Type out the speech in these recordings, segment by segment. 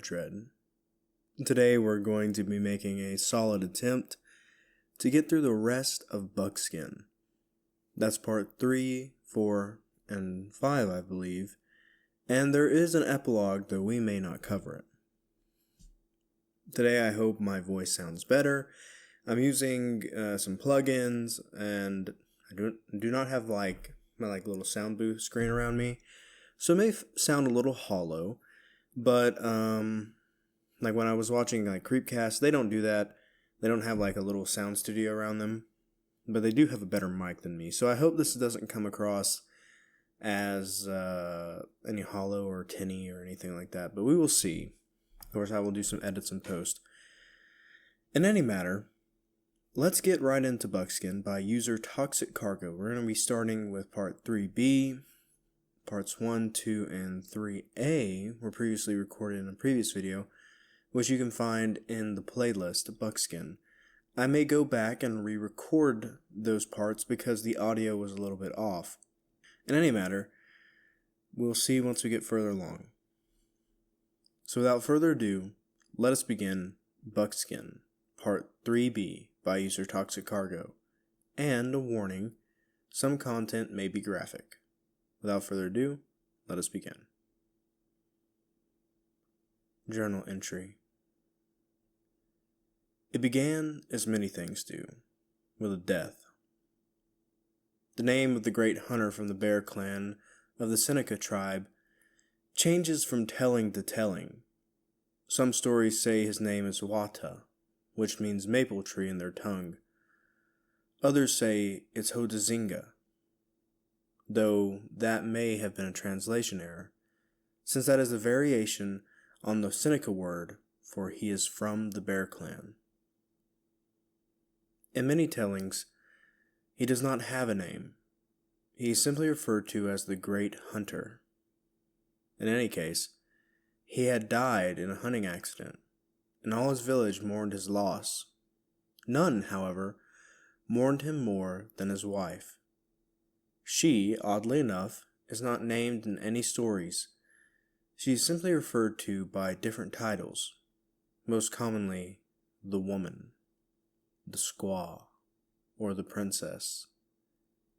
Dread. Today we're going to be making a solid attempt to get through the rest of Buckskin. That's part 3, 4, and 5, I believe. And there is an epilogue, though we may not cover it. Today I hope my voice sounds better. I'm using some plugins, and I do not have my little sound booth screen around me, so it may sound a little hollow. But like when I was watching Creepcast, they don't do that. They don't have a little sound studio around them, but they do have a better mic than me. So I hope this doesn't come across as any hollow or tinny or anything like that. But we will see. Of course, I will do some edits in post. In any matter, let's get right into Buckskin by user Toxic Cargo. We're going to be starting with part 3B. Parts 1, 2, and 3A were previously recorded in a previous video, which you can find in the playlist Buckskin. I may go back and re-record those parts because the audio was a little bit off. In any matter, we'll see once we get further along. So without further ado, let us begin Buckskin, Part 3B by user Toxic Cargo. And a warning, some content may be graphic. Without further ado, let us begin. Journal entry. It began as many things do, with a death. The name of the great hunter from the Bear Clan of the Seneca tribe changes from telling to telling. Some stories say his name is Wata, which means maple tree in their tongue. Others say it's Hodazinga, though that may have been a translation error, since that is a variation on the Seneca word for he is from the Bear Clan. In many tellings, he does not have a name. He is simply referred to as the Great Hunter. In any case, he had died in a hunting accident, and all his village mourned his loss. None, however, mourned him more than his wife. She, oddly enough, is not named in any stories. She is simply referred to by different titles, most commonly the woman, the squaw, or the princess.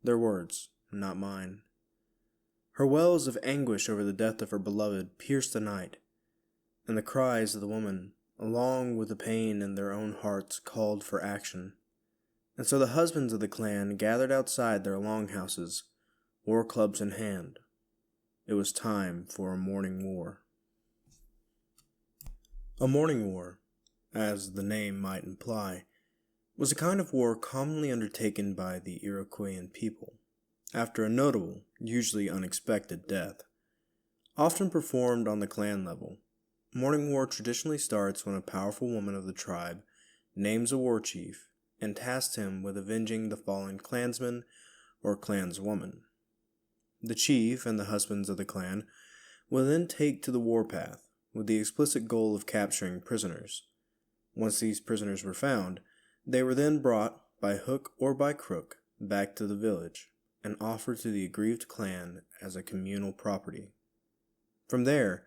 Their words, not mine. Her wails of anguish over the death of her beloved pierced the night, and the cries of the woman, along with the pain in their own hearts, called for action. And so the husbands of the clan gathered outside their longhouses, war clubs in hand. It was time for a morning war. A morning war, as the name might imply, was a kind of war commonly undertaken by the Iroquoian people, after a notable, usually unexpected death. Often performed on the clan level, morning war traditionally starts when a powerful woman of the tribe names a war chief and tasks him with avenging the fallen clansman or clanswoman. The chief and the husbands of the clan will then take to the warpath with the explicit goal of capturing prisoners. Once these prisoners were found, they were then brought, by hook or by crook, back to the village and offered to the aggrieved clan as a communal property. From there,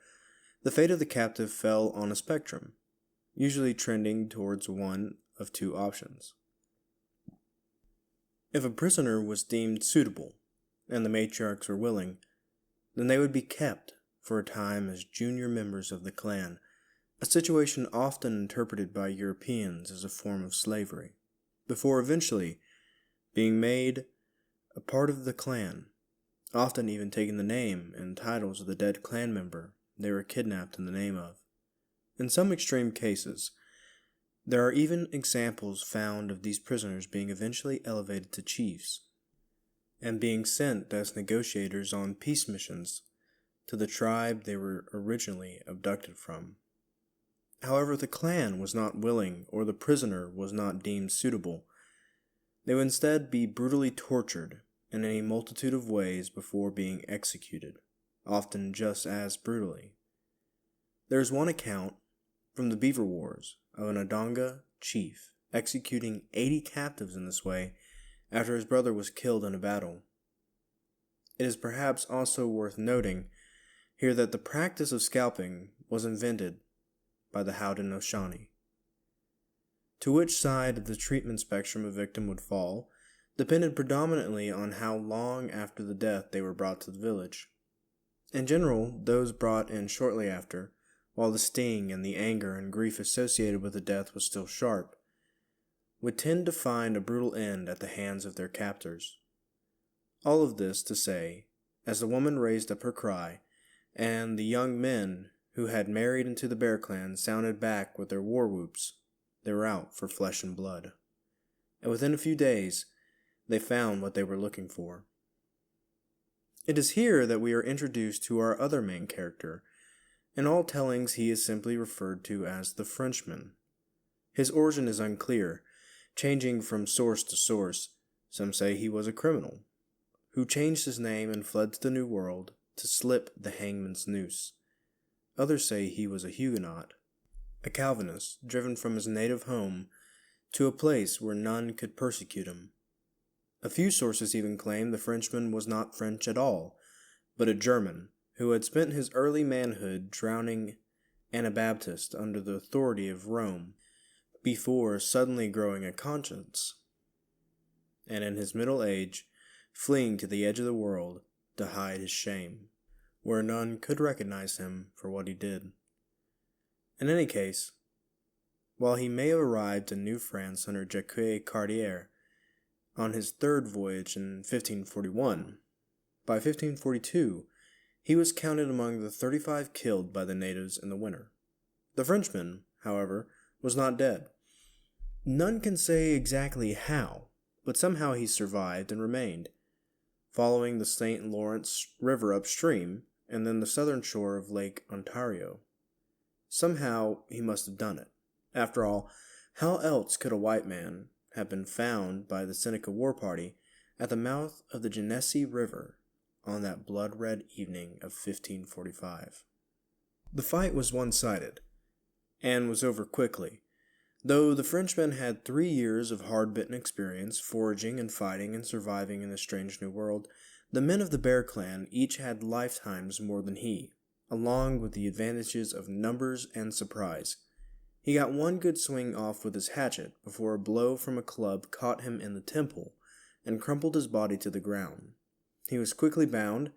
the fate of the captive fell on a spectrum, usually trending towards one of two options. If a prisoner was deemed suitable, and the matriarchs were willing, then they would be kept for a time as junior members of the clan, a situation often interpreted by Europeans as a form of slavery, before eventually being made a part of the clan, often even taking the name and titles of the dead clan member they were kidnapped in the name of. In some extreme cases, there are even examples found of these prisoners being eventually elevated to chiefs, and being sent as negotiators on peace missions to the tribe they were originally abducted from. However, if the clan was not willing or the prisoner was not deemed suitable, they would instead be brutally tortured in any multitude of ways before being executed, often just as brutally. There is one account from the Beaver Wars of an Onondaga chief executing 80 captives in this way after his brother was killed in a battle. It is perhaps also worth noting here that the practice of scalping was invented by the Haudenosaunee. To which side of the treatment spectrum a victim would fall depended predominantly on how long after the death they were brought to the village. In general, those brought in shortly after, while the sting and the anger and grief associated with the death was still sharp, would tend to find a brutal end at the hands of their captors. All of this to say, as the woman raised up her cry, and the young men who had married into the Bear Clan sounded back with their war whoops, they were out for flesh and blood. And within a few days, they found what they were looking for. It is here that we are introduced to our other main character. In all tellings, he is simply referred to as the Frenchman. His origin is unclear, changing from source to source. Some say he was a criminal, who changed his name and fled to the New World to slip the hangman's noose. Others say he was a Huguenot, a Calvinist driven from his native home to a place where none could persecute him. A few sources even claim the Frenchman was not French at all, but a German who had spent his early manhood drowning Anabaptists under the authority of Rome before suddenly growing a conscience, and in his middle age fleeing to the edge of the world to hide his shame, where none could recognize him for what he did. In any case, while he may have arrived in New France under Jacques Cartier on his third voyage in 1541, by 1542 he was counted among the 35 killed by the natives in the winter. The Frenchman, however, was not dead. None can say exactly how, but somehow he survived and remained, following the St. Lawrence River upstream and then the southern shore of Lake Ontario. Somehow he must have done it. After all, how else could a white man have been found by the Seneca war party at the mouth of the Genesee River on that blood-red evening of 1545? The fight was one-sided, and was over quickly, though the Frenchman had 3 years of hard-bitten experience foraging and fighting and surviving in the strange new world. The men of the Bear Clan each had lifetimes more than he, along with the advantages of numbers and surprise. He got one good swing off with his hatchet before a blow from a club caught him in the temple and crumpled his body to the ground. He was quickly bound,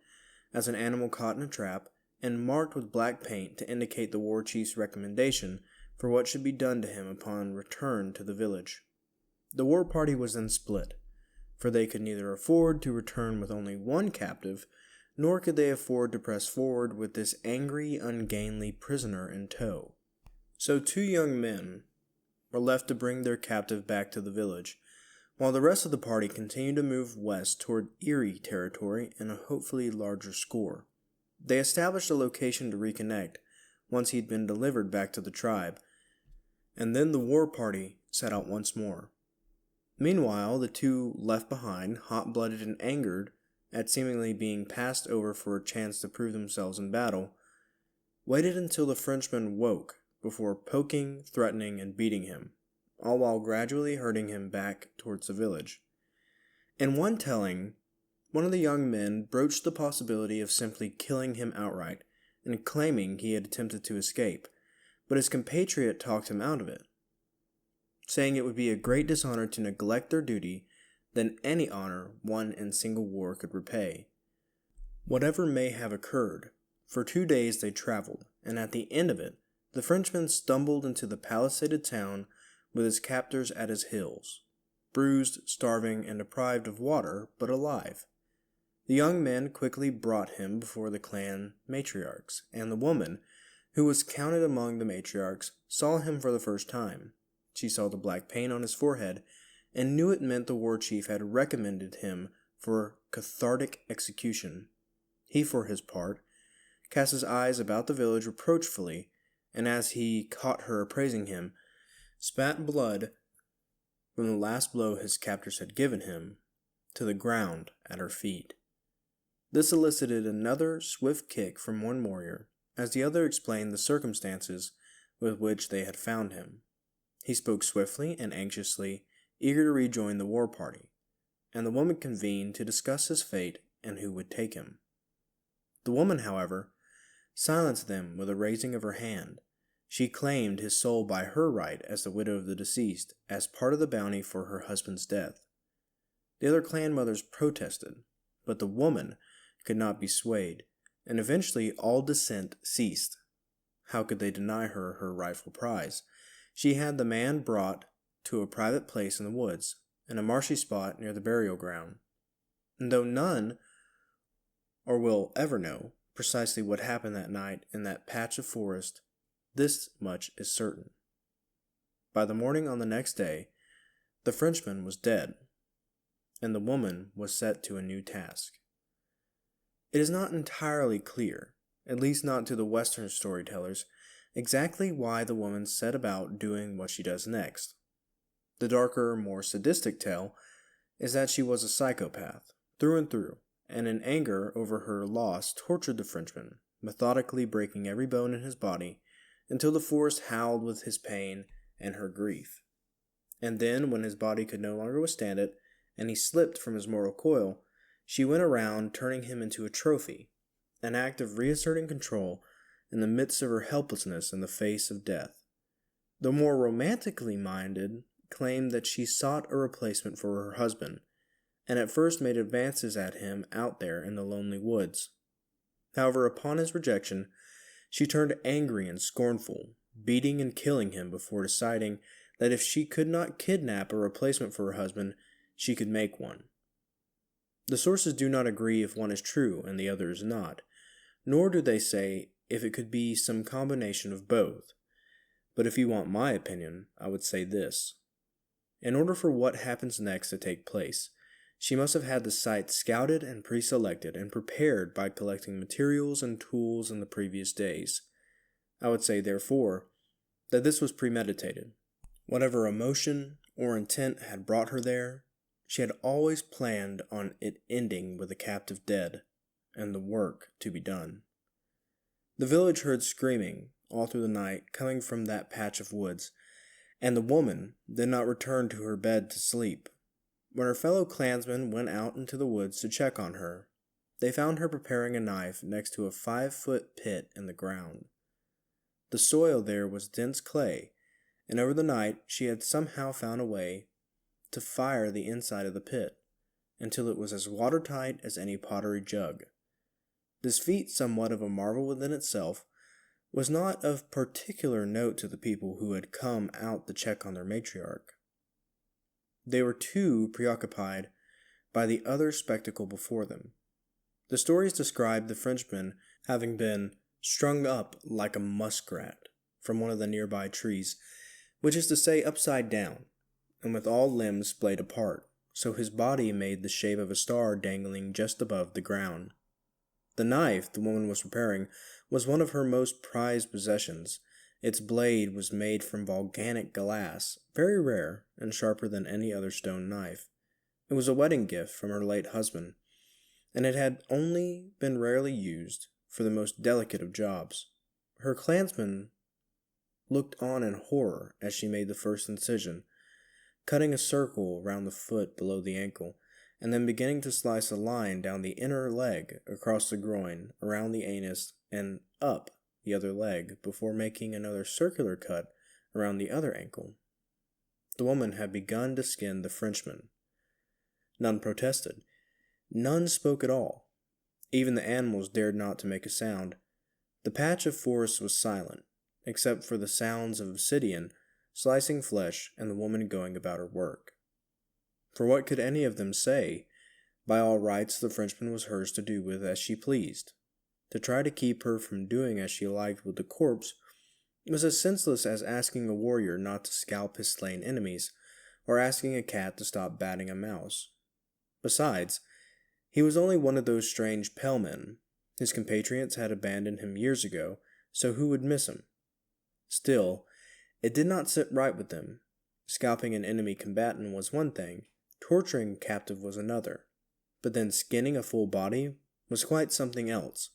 as an animal caught in a trap, and marked with black paint to indicate the war chief's recommendation for what should be done to him upon return to the village. The war party was then split, for they could neither afford to return with only one captive, nor could they afford to press forward with this angry, ungainly prisoner in tow. So 2 young men were left to bring their captive back to the village, while the rest of the party continued to move west toward Erie territory in a hopefully larger score. They established a location to reconnect once he'd been delivered back to the tribe, and then the war party set out once more. Meanwhile, the 2 left behind, hot-blooded and angered at seemingly being passed over for a chance to prove themselves in battle, waited until the Frenchman woke before poking, threatening, and beating him, all while gradually herding him back towards the village. In one telling, one of the young men broached the possibility of simply killing him outright and claiming he had attempted to escape, but his compatriot talked him out of it, saying it would be a great dishonor to neglect their duty than any honor won in single war could repay. Whatever may have occurred, for 2 days they traveled, and at the end of it, the Frenchman stumbled into the palisaded town with his captors at his heels, bruised, starving, and deprived of water, but alive. The young men quickly brought him before the clan matriarchs, and the woman, who was counted among the matriarchs, saw him for the first time. She saw the black paint on his forehead, and knew it meant the war chief had recommended him for cathartic execution. He, for his part, cast his eyes about the village reproachfully, and as he caught her appraising him, spat blood from the last blow his captors had given him to the ground at her feet. This elicited another swift kick from one warrior, as the other explained the circumstances with which they had found him. He spoke swiftly and anxiously, eager to rejoin the war party, and the woman convened to discuss his fate and who would take him. The woman, however, silenced them with a raising of her hand, She claimed his soul by her right as the widow of the deceased, as part of the bounty for her husband's death. The other clan mothers protested, but the woman could not be swayed, and eventually all dissent ceased. How could they deny her her rightful prize? She had the man brought to a private place in the woods, in a marshy spot near the burial ground. And though none or will ever know precisely what happened that night in that patch of forest, this much is certain. By the morning on the next day, the Frenchman was dead, and the woman was set to a new task. It is not entirely clear, at least not to the Western storytellers, exactly why the woman set about doing what she does next. The darker, more sadistic tale is that she was a psychopath, through and through, and in anger over her loss tortured the Frenchman, methodically breaking every bone in his body until the forest howled with his pain and her grief. And then, when his body could no longer withstand it, and he slipped from his mortal coil, she went around turning him into a trophy, an act of reasserting control in the midst of her helplessness in the face of death. The more romantically minded claimed that she sought a replacement for her husband, and at first made advances at him out there in the lonely woods. However, upon his rejection, she turned angry and scornful, beating and killing him before deciding that if she could not kidnap a replacement for her husband, she could make one. The sources do not agree if one is true and the other is not, nor do they say if it could be some combination of both. But if you want my opinion, I would say this. In order for what happens next to take place, she must have had the site scouted and pre-selected and prepared by collecting materials and tools in the previous days. I would say, therefore, that this was premeditated. Whatever emotion or intent had brought her there, she had always planned on it ending with the captive dead and the work to be done. The village heard screaming all through the night coming from that patch of woods, and the woman did not return to her bed to sleep. When her fellow clansmen went out into the woods to check on her, they found her preparing a knife next to a 5-foot pit in the ground. The soil there was dense clay, and over the night she had somehow found a way to fire the inside of the pit, until it was as watertight as any pottery jug. This feat, somewhat of a marvel within itself, was not of particular note to the people who had come out to check on their matriarch. They were too preoccupied by the other spectacle before them. The stories describe the Frenchman having been strung up like a muskrat from one of the nearby trees, which is to say upside down, and with all limbs splayed apart, so his body made the shape of a star dangling just above the ground. The knife the woman was preparing was one of her most prized possessions. Its blade was made from volcanic glass, very rare and sharper than any other stone knife. It was a wedding gift from her late husband, and it had only been rarely used for the most delicate of jobs. Her clansmen looked on in horror as she made the first incision, cutting a circle round the foot below the ankle, and then beginning to slice a line down the inner leg, across the groin, around the anus, and up the other leg, before making another circular cut around the other ankle. The woman had begun to skin the Frenchman. None protested. None spoke at all. Even the animals dared not to make a sound. The patch of forest was silent, except for the sounds of obsidian slicing flesh and the woman going about her work. For what could any of them say? By all rights, the Frenchman was hers to do with as she pleased. To try to keep her from doing as she liked with the corpse was as senseless as asking a warrior not to scalp his slain enemies, or asking a cat to stop batting a mouse. Besides, he was only one of those strange pale men. His compatriots had abandoned him years ago, so who would miss him? Still, it did not sit right with them. Scalping an enemy combatant was one thing, torturing a captive was another, but then skinning a full body was quite something else.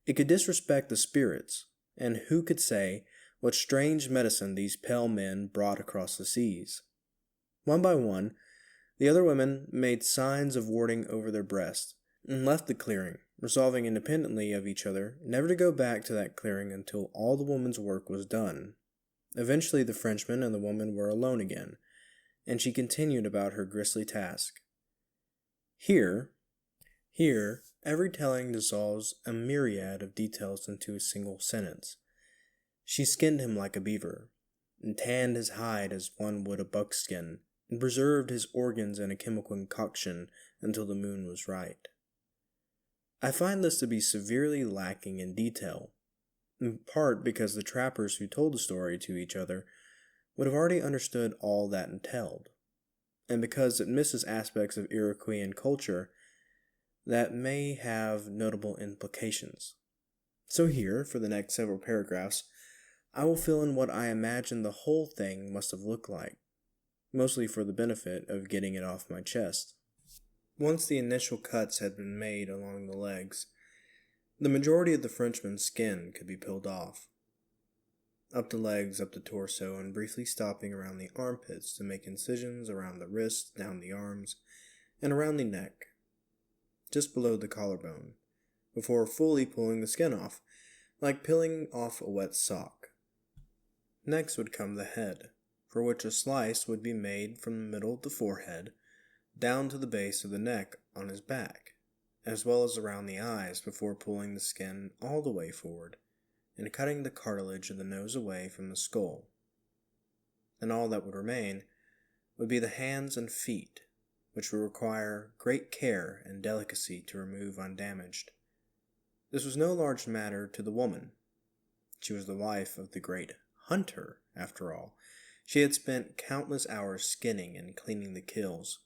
It could disrespect the spirits, and who could say what strange medicine these pale men brought across the seas? One by one, the other women made signs of warding over their breasts, and left the clearing, resolving independently of each other never to go back to that clearing until all the woman's work was done. Eventually the Frenchman and the woman were alone again, and she continued about her grisly task. Here, every telling dissolves a myriad of details into a single sentence. She skinned him like a beaver, and tanned his hide as one would a buckskin, and preserved his organs in a chemical concoction until the moon was right. I find this to be severely lacking in detail, in part because the trappers who told the story to each other would have already understood all that entailed, and because it misses aspects of Iroquoian culture that may have notable implications. So here, for the next several paragraphs, I will fill in what I imagine the whole thing must have looked like, mostly for the benefit of getting it off my chest. Once the initial cuts had been made along the legs, the majority of the Frenchman's skin could be peeled off. Up the legs, up the torso, and briefly stopping around the armpits to make incisions around the wrists, down the arms, and around the neck, just below the collarbone, before fully pulling the skin off, like peeling off a wet sock. Next would come the head, for which a slice would be made from the middle of the forehead down to the base of the neck on his back, as well as around the eyes before pulling the skin all the way forward and cutting the cartilage of the nose away from the skull. And all that would remain would be the hands and feet, which would require great care and delicacy to remove undamaged. This was no large matter to the woman. She was the wife of the great hunter, after all. She had spent countless hours skinning and cleaning the kills.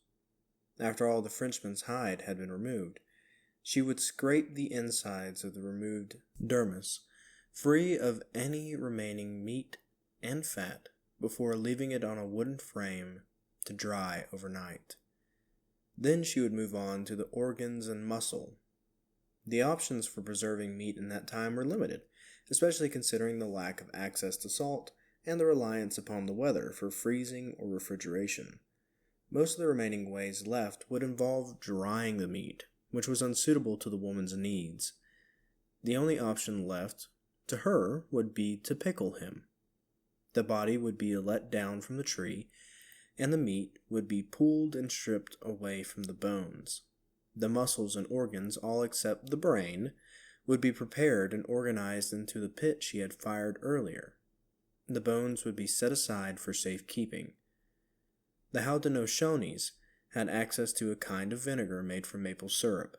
After all the Frenchman's hide had been removed, she would scrape the insides of the removed dermis free of any remaining meat and fat before leaving it on a wooden frame to dry overnight. Then she would move on to the organs and muscle. The options for preserving meat in that time were limited, especially considering the lack of access to salt and the reliance upon the weather for freezing or refrigeration. Most of the remaining ways left would involve drying the meat, which was unsuitable to the woman's needs. The only option left to her would be to pickle him. The body would be let down from the tree, and the meat would be pulled and stripped away from the bones. The muscles and organs, all except the brain, would be prepared and organized into the pit she had fired earlier. The bones would be set aside for safekeeping. The Haudenosaunee had access to a kind of vinegar made from maple syrup.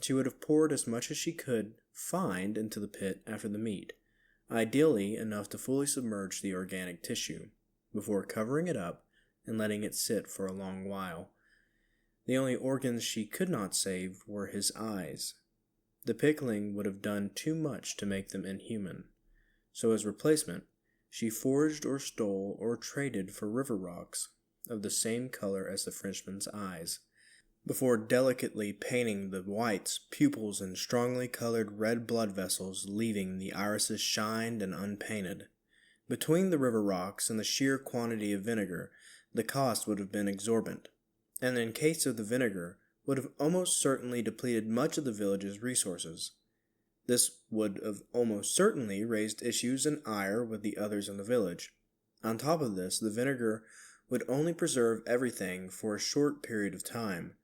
She would have poured as much as she could find into the pit after the meat, ideally enough to fully submerge the organic tissue, before covering it up and letting it sit for a long while. The only organs she could not save were his eyes. The pickling would have done too much to make them inhuman, so as replacement, she foraged or stole or traded for river rocks of the same color as the Frenchman's eyes, before delicately painting the whites, pupils, and strongly colored red blood vessels, leaving the irises shined and unpainted. Between the river rocks and the sheer quantity of vinegar, the cost would have been exorbitant, and in case of the vinegar, would have almost certainly depleted much of the village's resources. This would have almost certainly raised issues and ire with the others in the village. On top of this, the vinegar would only preserve everything for a short period of time.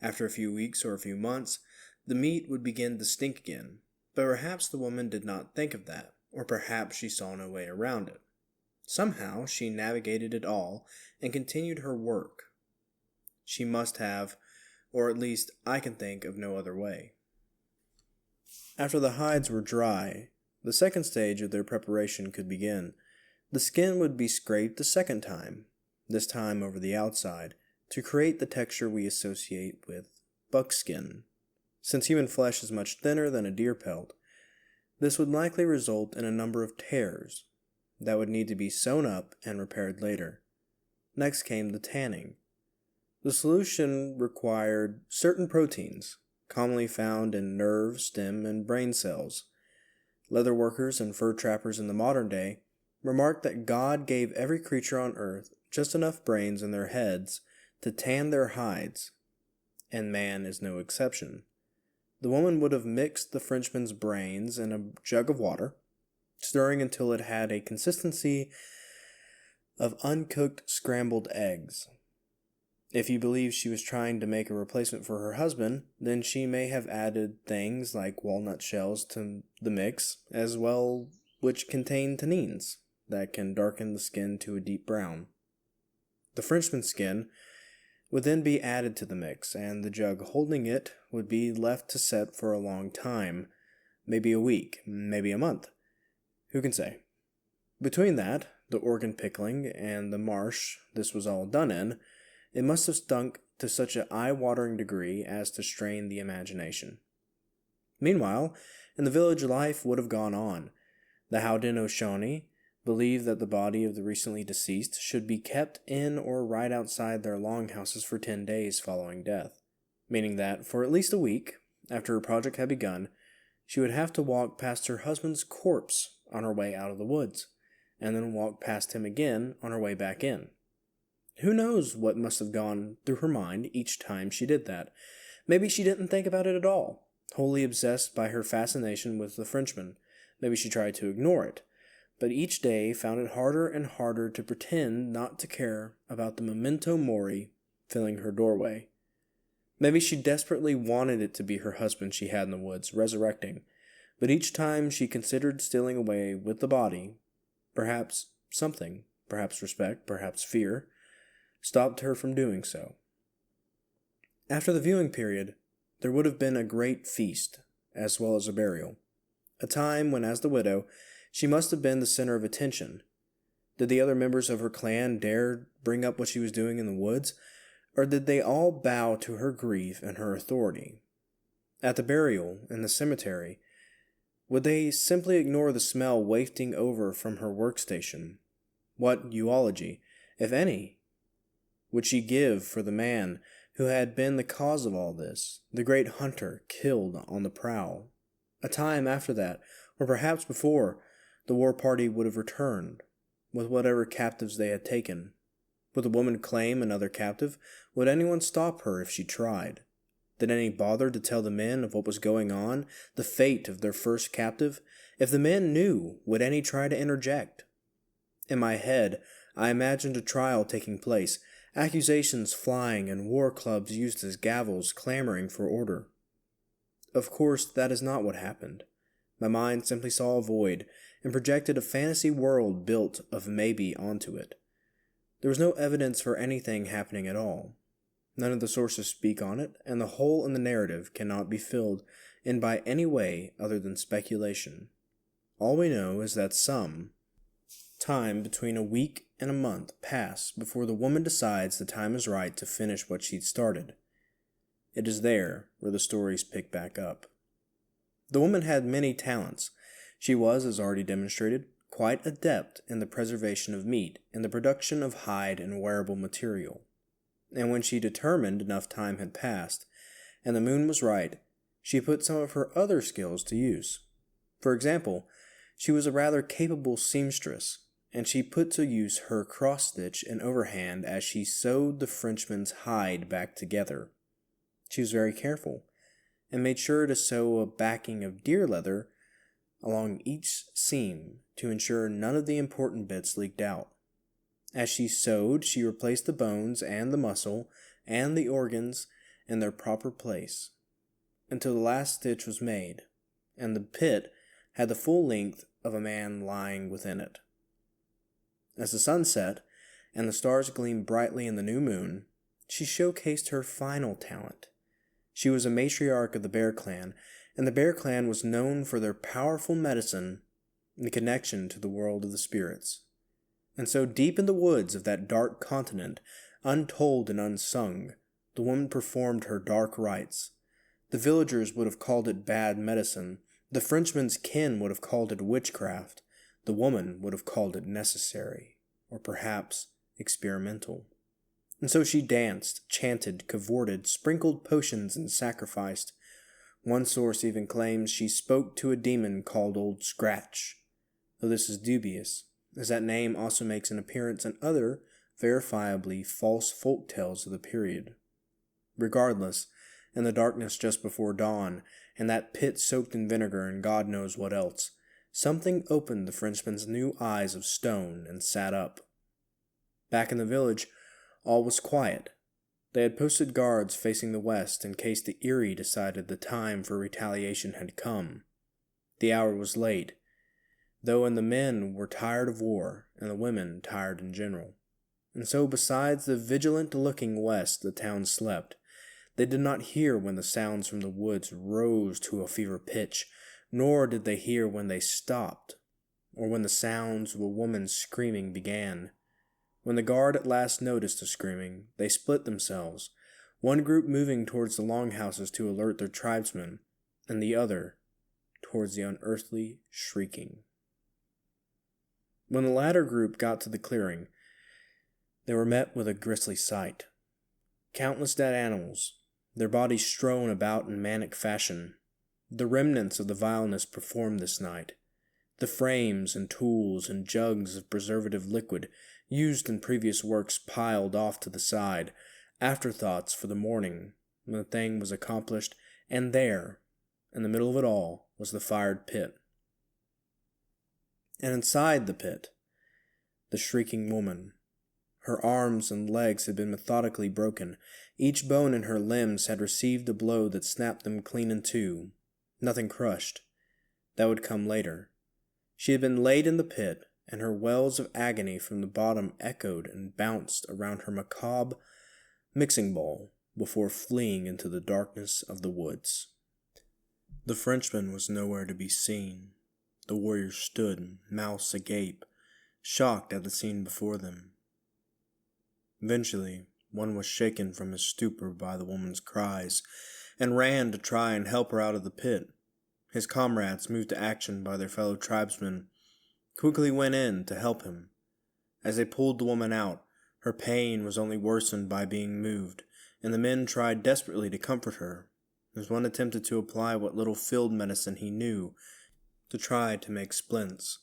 After a few weeks or a few months, the meat would begin to stink again, but perhaps the woman did not think of that, or perhaps she saw no way around it. Somehow she navigated it all and continued her work. She must have, or at least I can think of no other way. After the hides were dry, the second stage of their preparation could begin. The skin would be scraped a second time, this time over the outside, to create the texture we associate with buckskin. Since human flesh is much thinner than a deer pelt, this would likely result in a number of tears that would need to be sewn up and repaired later. Next came the tanning. The solution required certain proteins, commonly found in nerve, stem, and brain cells. Leather workers and fur trappers in the modern day remarked that God gave every creature on earth just enough brains in their heads to tan their hides, and man is no exception. The woman would have mixed the Frenchman's brains in a jug of water, stirring until it had a consistency of uncooked scrambled eggs. If you believe she was trying to make a replacement for her husband, then she may have added things like walnut shells to the mix, as well, which contain tannins that can darken the skin to a deep brown. The Frenchman's skin would then be added to the mix, and the jug holding it would be left to set for a long time, maybe a week, maybe a month. Who can say? Between that, the organ pickling, and the marsh this was all done in, it must have stunk to such an eye-watering degree as to strain the imagination. Meanwhile, in the village life would have gone on. The Haudenosaunee believed that the body of the recently deceased should be kept in or right outside their longhouses for 10 days following death, meaning that for at least a week, after her project had begun, she would have to walk past her husband's corpse on her way out of the woods, and then walk past him again on her way back in. Who knows what must have gone through her mind each time she did that? Maybe she didn't think about it at all, wholly obsessed by her fascination with the Frenchman. Maybe she tried to ignore it, but each day found it harder and harder to pretend not to care about the memento mori filling her doorway. Maybe she desperately wanted it to be her husband she had in the woods, resurrecting, but each time she considered stealing away with the body, perhaps something, perhaps respect, perhaps fear, stopped her from doing so. After the viewing period, there would have been a great feast, as well as a burial, a time when, as the widow, she must have been the center of attention. Did the other members of her clan dare bring up what she was doing in the woods, or did they all bow to her grief and her authority? At the burial, in the cemetery, would they simply ignore the smell wafting over from her workstation? What eulogy, if any, would she give for the man who had been the cause of all this, the great hunter killed on the prowl? A time after that, or perhaps before, the war party would have returned, with whatever captives they had taken. Would the woman claim another captive? Would anyone stop her if she tried? Did any bother to tell the men of what was going on, the fate of their first captive? If the men knew, would any try to interject? In my head, I imagined a trial taking place, accusations flying and war clubs used as gavels clamoring for order. Of course, that is not what happened. My mind simply saw a void and projected a fantasy world built of maybe onto it. There was no evidence for anything happening at all. None of the sources speak on it, and the hole in the narrative cannot be filled in by any way other than speculation. All we know is that some time between a week and a month pass before the woman decides the time is right to finish what she'd started. It is there where the stories pick back up. The woman had many talents. She was, as already demonstrated, quite adept in the preservation of meat and the production of hide and wearable material. And when she determined enough time had passed, and the moon was right, she put some of her other skills to use. For example, she was a rather capable seamstress, and she put to use her cross-stitch and overhand as she sewed the Frenchman's hide back together. She was very careful, and made sure to sew a backing of deer leather along each seam to ensure none of the important bits leaked out. As she sewed, she replaced the bones and the muscle and the organs in their proper place, until the last stitch was made, and the pit had the full length of a man lying within it. As the sun set, and the stars gleamed brightly in the new moon, she showcased her final talent. She was a matriarch of the Bear Clan, and the Bear Clan was known for their powerful medicine and connection to the world of the spirits. And so deep in the woods of that dark continent, untold and unsung, the woman performed her dark rites. The villagers would have called it bad medicine. The Frenchman's kin would have called it witchcraft. The woman would have called it necessary, or perhaps experimental. And so she danced, chanted, cavorted, sprinkled potions, and sacrificed. One source even claims she spoke to a demon called Old Scratch, though this is dubious, as that name also makes an appearance in other, verifiably false folk tales of the period. Regardless, in the darkness just before dawn, and that pit soaked in vinegar and God knows what else, something opened the Frenchman's new eyes of stone and sat up. Back in the village, all was quiet. They had posted guards facing the west in case the Erie decided the time for retaliation had come. The hour was late, though, and the men were tired of war, and the women tired in general. And so, besides the vigilant-looking west, the town slept. They did not hear when the sounds from the woods rose to a fever pitch, nor did they hear when they stopped, or when the sounds of a woman's screaming began. When the guard at last noticed the screaming, they split themselves, one group moving towards the longhouses to alert their tribesmen, and the other towards the unearthly shrieking. When the latter group got to the clearing, they were met with a grisly sight. Countless dead animals, their bodies strewn about in manic fashion, the remnants of the vileness performed this night, the frames and tools and jugs of preservative liquid used in previous works piled off to the side, afterthoughts for the morning when the thing was accomplished, and there, in the middle of it all, was the fired pit. And inside the pit, the shrieking woman. Her arms and legs had been methodically broken. Each bone in her limbs had received a blow that snapped them clean in two. Nothing crushed. That would come later. She had been laid in the pit, and her wails of agony from the bottom echoed and bounced around her macabre mixing bowl before fleeing into the darkness of the woods. The Frenchman was nowhere to be seen. The warriors stood, mouths agape, shocked at the scene before them. Eventually, one was shaken from his stupor by the woman's cries, and ran to try and help her out of the pit. His comrades, moved to action by their fellow tribesmen, quickly went in to help him. As they pulled the woman out, her pain was only worsened by being moved, and the men tried desperately to comfort her, as one attempted to apply what little field medicine he knew to try to make splints.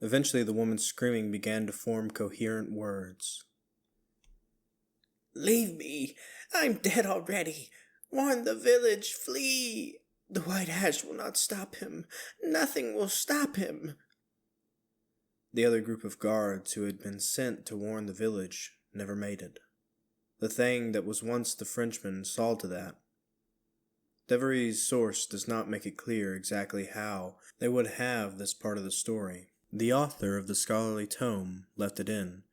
Eventually the woman's screaming began to form coherent words. "Leave me! I'm dead already! Warn the village! Flee! The white ash will not stop him! Nothing will stop him!" The other group of guards who had been sent to warn the village never made it. The thing that was once the Frenchman saw to that. Devery's source does not make it clear exactly how they would have this part of the story. The author of the scholarly tome left it in,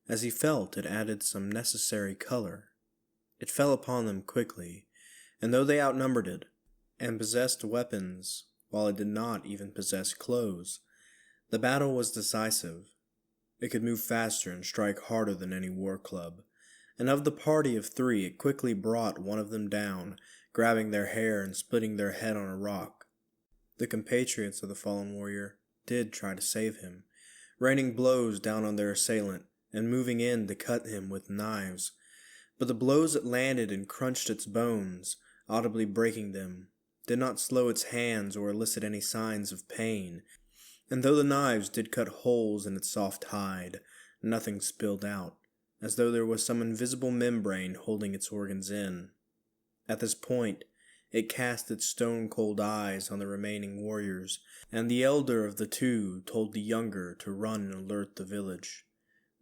as he felt it added some necessary color. It fell upon them quickly, and though they outnumbered it, and possessed weapons, while it did not even possess clothes, the battle was decisive. It could move faster and strike harder than any war club, and of the party of 3 it quickly brought one of them down, grabbing their hair and splitting their head on a rock. The compatriots of the fallen warrior did try to save him, raining blows down on their assailant and moving in to cut him with knives, but the blows that landed and crunched its bones, audibly breaking them, did not slow its hands or elicit any signs of pain, and though the knives did cut holes in its soft hide, nothing spilled out, as though there was some invisible membrane holding its organs in. At this point, it cast its stone-cold eyes on the remaining warriors, and the elder of the two told the younger to run and alert the village.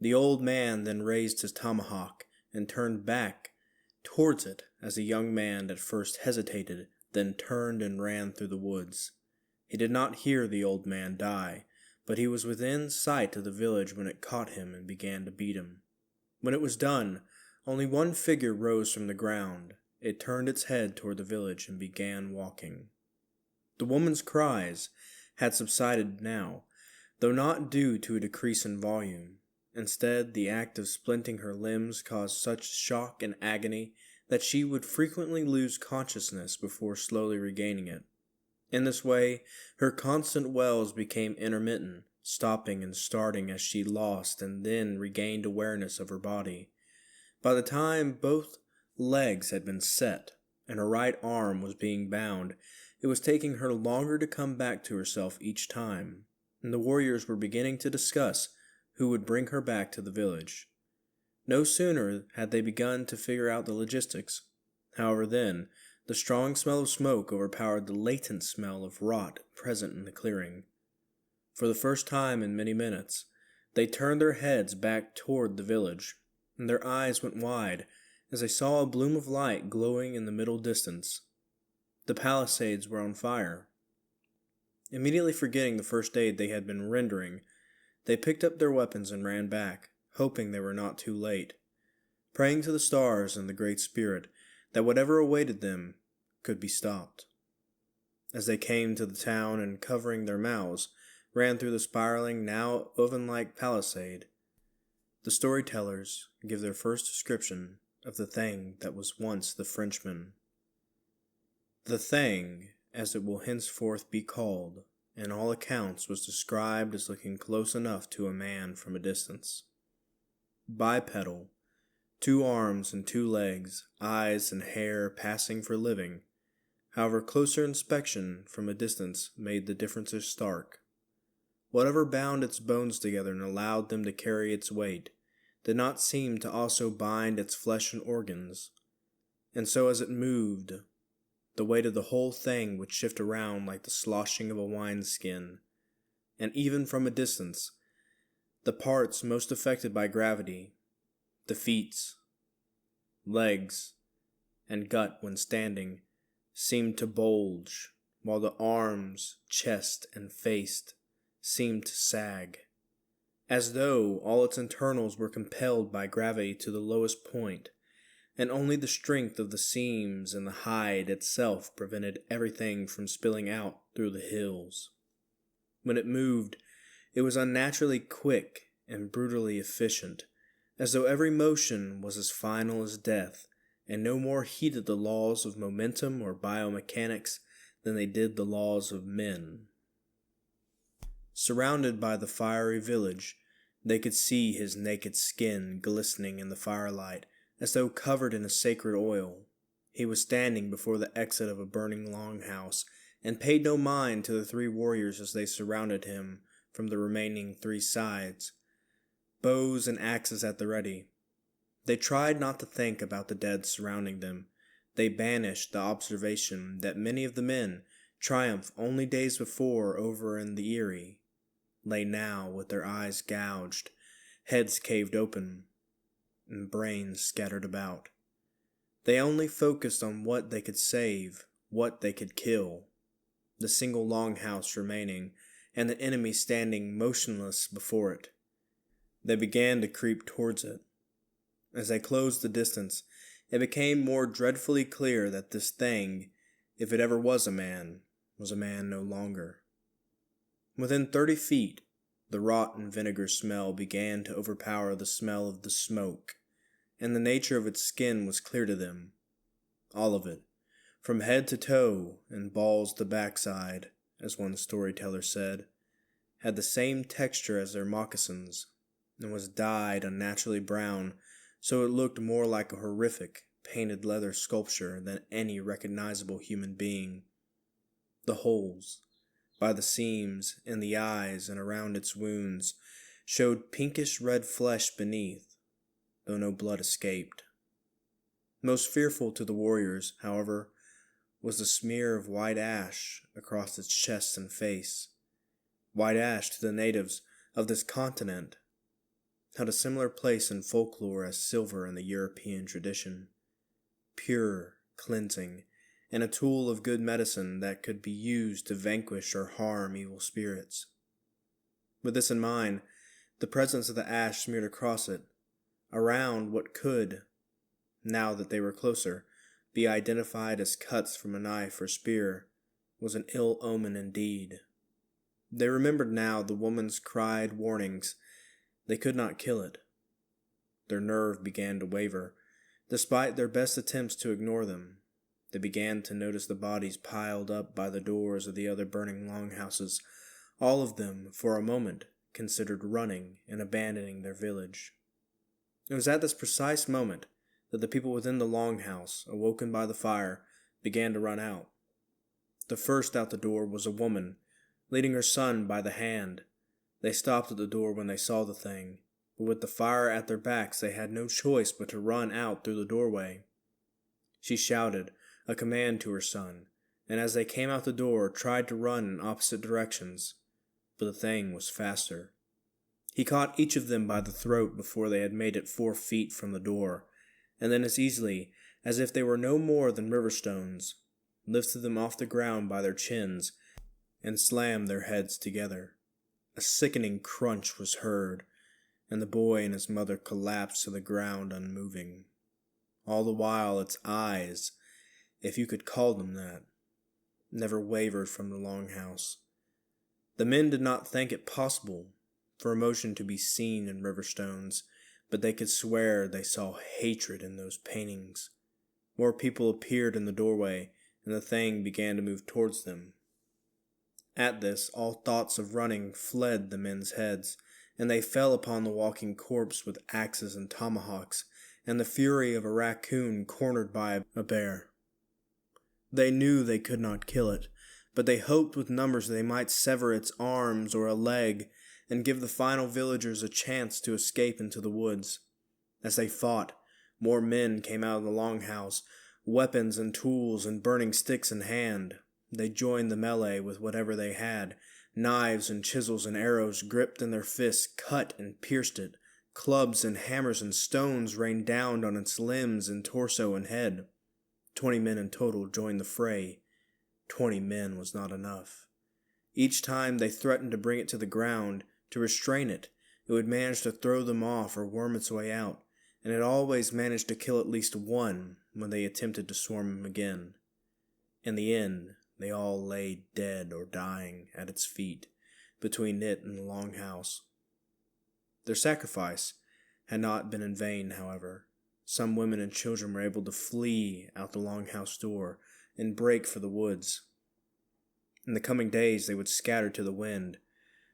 The old man then raised his tomahawk and turned back towards it as the young man at first hesitated, then turned and ran through the woods. He did not hear the old man die, but he was within sight of the village when it caught him and began to beat him. When it was done, only one figure rose from the ground. It turned its head toward the village and began walking. The woman's cries had subsided now, though not due to a decrease in volume. Instead, the act of splinting her limbs caused such shock and agony that she would frequently lose consciousness before slowly regaining it. In this way, her constant wails became intermittent, stopping and starting as she lost and then regained awareness of her body. By the time both legs had been set and her right arm was being bound, it was taking her longer to come back to herself each time, and the warriors were beginning to discuss who would bring her back to the village. No sooner had they begun to figure out the logistics, however, than The strong smell of smoke overpowered the latent smell of rot present in the clearing. For the first time in many minutes, they turned their heads back toward the village, and their eyes went wide as they saw a bloom of light glowing in the middle distance. The palisades were on fire. Immediately forgetting the first aid they had been rendering, they picked up their weapons and ran back, hoping they were not too late, praying to the stars and the Great Spirit that whatever awaited them could be stopped. As they came to the town and, covering their mouths, ran through the spiraling, now oven-like palisade, the storytellers give their first description of the thing that was once the Frenchman. The thing, as it will henceforth be called, in all accounts was described as looking close enough to a man from a distance. Bipedal, 2 arms and 2 legs, eyes and hair passing for living. However, closer inspection from a distance made the differences stark. Whatever bound its bones together and allowed them to carry its weight did not seem to also bind its flesh and organs, and so as it moved, the weight of the whole thing would shift around like the sloshing of a wineskin, and even from a distance, the parts most affected by gravity, the feet, legs, and gut when standing, seemed to bulge, while the arms, chest, and face seemed to sag, as though all its internals were compelled by gravity to the lowest point, and only the strength of the seams and the hide itself prevented everything from spilling out through the hills. When it moved, it was unnaturally quick and brutally efficient, as though every motion was as final as death, and no more heeded the laws of momentum or biomechanics than they did the laws of men. Surrounded by the fiery village, they could see his naked skin glistening in the firelight, as though covered in a sacred oil. He was standing before the exit of a burning longhouse, and paid no mind to the 3 warriors as they surrounded him from the remaining 3 sides, bows and axes at the ready. They tried not to think about the dead surrounding them. They banished the observation that many of the men, triumphed only days before over in the Eyrie, lay now with their eyes gouged, heads caved open, and brains scattered about. They only focused on what they could save, what they could kill, the single longhouse remaining, and the enemy standing motionless before it. They began to creep towards it. As they closed the distance, it became more dreadfully clear that this thing, if it ever was a man no longer. Within 30 feet, the rot and vinegar smell began to overpower the smell of the smoke, and the nature of its skin was clear to them. All of it, from head to toe and balls to backside, as one storyteller said, had the same texture as their moccasins, and was dyed unnaturally brown, so it looked more like a horrific, painted leather sculpture than any recognizable human being. The holes, by the seams, in the eyes and around its wounds, showed pinkish red flesh beneath, though no blood escaped. Most fearful to the warriors, however, was the smear of white ash across its chest and face. White ash to the natives of this continent held a similar place in folklore as silver in the European tradition. Pure, cleansing, and a tool of good medicine that could be used to vanquish or harm evil spirits. With this in mind, the presence of the ash smeared across it, around what could, now that they were closer, be identified as cuts from a knife or spear, was an ill omen indeed. They remembered now the woman's cried warnings. They could not kill it. Their nerve began to waver. Despite their best attempts to ignore them, they began to notice the bodies piled up by the doors of the other burning longhouses. All of them, for a moment, considered running and abandoning their village. It was at this precise moment that the people within the longhouse, awoken by the fire, began to run out. The first out the door was a woman, leading her son by the hand. They stopped at the door when they saw the thing, but with the fire at their backs they had no choice but to run out through the doorway. She shouted, a command to her son, and as they came out the door, tried to run in opposite directions, but the thing was faster. He caught each of them by the throat before they had made it 4 feet from the door, and then as easily as if they were no more than river stones, lifted them off the ground by their chins and slammed their heads together. A sickening crunch was heard, and the boy and his mother collapsed to the ground unmoving. All the while its eyes, if you could call them that, never wavered from the longhouse. The men did not think it possible for emotion to be seen in river stones, but they could swear they saw hatred in those paintings. More people appeared in the doorway, and the thing began to move towards them. At this, all thoughts of running fled the men's heads, and they fell upon the walking corpse with axes and tomahawks, and the fury of a raccoon cornered by a bear. They knew they could not kill it, but they hoped with numbers they might sever its arms or a leg, and give the final villagers a chance to escape into the woods. As they fought, more men came out of the longhouse, weapons and tools and burning sticks in hand. They joined the melee with whatever they had. Knives and chisels and arrows gripped in their fists cut and pierced it. Clubs and hammers and stones rained down on its limbs and torso and head. 20 men in total joined the fray. 20 men was not enough. Each time they threatened to bring it to the ground, to restrain it, it would manage to throw them off or worm its way out, and it always managed to kill at least one when they attempted to swarm him again. In the end, they all lay dead or dying at its feet, between it and the longhouse. Their sacrifice had not been in vain, however. Some women and children were able to flee out the longhouse door and break for the woods. In the coming days they would scatter to the wind.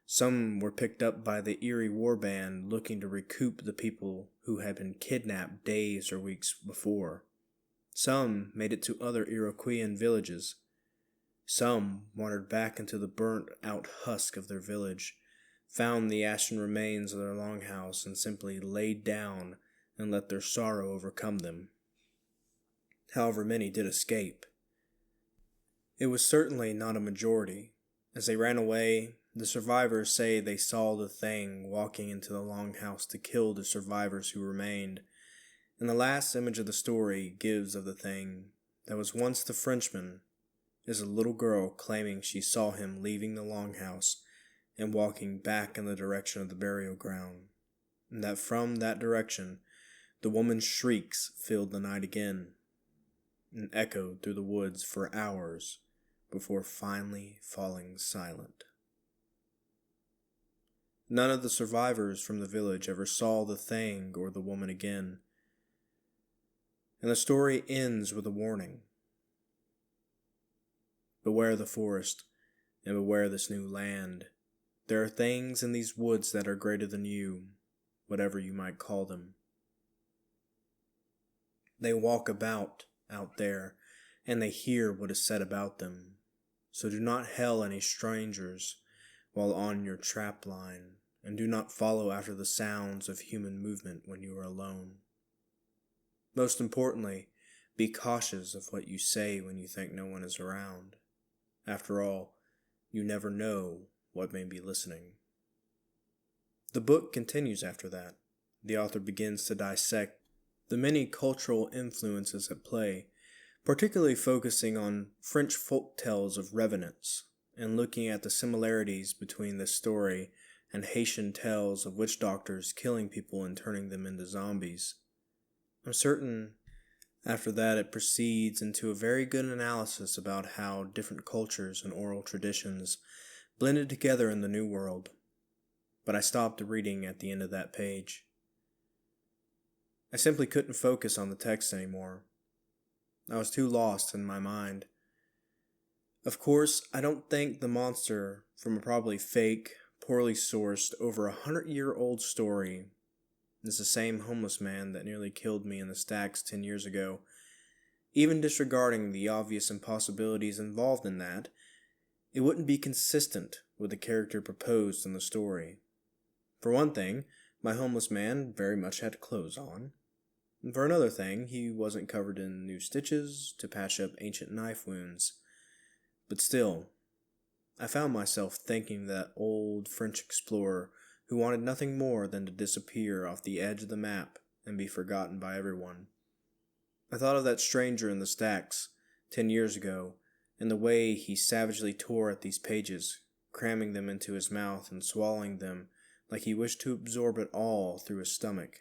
Some were picked up by the Erie war band looking to recoup the people who had been kidnapped days or weeks before. Some made it to other Iroquoian villages. Some wandered back into the burnt-out husk of their village, found the ashen remains of their longhouse, and simply laid down and let their sorrow overcome them. However, many did escape. It was certainly not a majority. As they ran away, the survivors say they saw the thing walking into the longhouse to kill the survivors who remained, and the last image of the story gives of the thing that was once the Frenchman is a little girl claiming she saw him leaving the longhouse and walking back in the direction of the burial ground, and that from that direction the woman's shrieks filled the night again and echoed through the woods for hours before finally falling silent. None of the survivors from the village ever saw the thing or the woman again, and the story ends with a warning. Beware the forest, and beware this new land. There are things in these woods that are greater than you, whatever you might call them. They walk about out there, and they hear what is said about them. So do not hail any strangers while on your trap line, and do not follow after the sounds of human movement when you are alone. Most importantly, be cautious of what you say when you think no one is around. After all, you never know what may be listening. The book continues after that. The author begins to dissect the many cultural influences at play, particularly focusing on French folk tales of revenants, and looking at the similarities between this story and Haitian tales of witch doctors killing people and turning them into zombies. I'm certain after that it proceeds into a very good analysis about how different cultures and oral traditions blended together in the New World, but I stopped reading at the end of that page. I simply couldn't focus on the text anymore. I was too lost in my mind. Of course, I don't think the monster from a probably fake, poorly sourced, over 100-year-old story is the same homeless man that nearly killed me in the stacks 10 years ago. Even disregarding the obvious impossibilities involved in that, it wouldn't be consistent with the character proposed in the story. For one thing, my homeless man very much had clothes on. And for another thing, he wasn't covered in new stitches to patch up ancient knife wounds. But still, I found myself thinking of that old French explorer who wanted nothing more than to disappear off the edge of the map and be forgotten by everyone. I thought of that stranger in the stacks 10 years ago, and the way he savagely tore at these pages, cramming them into his mouth and swallowing them like he wished to absorb it all through his stomach.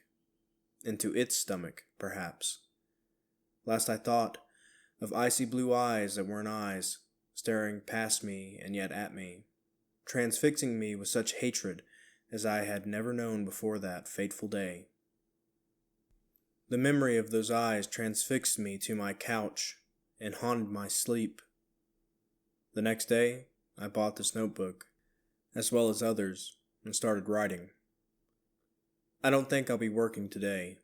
Into its stomach, perhaps. Last I thought of icy blue eyes that weren't eyes, staring past me and yet at me, transfixing me with such hatred as I had never known before that fateful day. The memory of those eyes transfixed me to my couch and haunted my sleep. The next day, I bought this notebook, as well as others, and started writing. I don't think I'll be working today.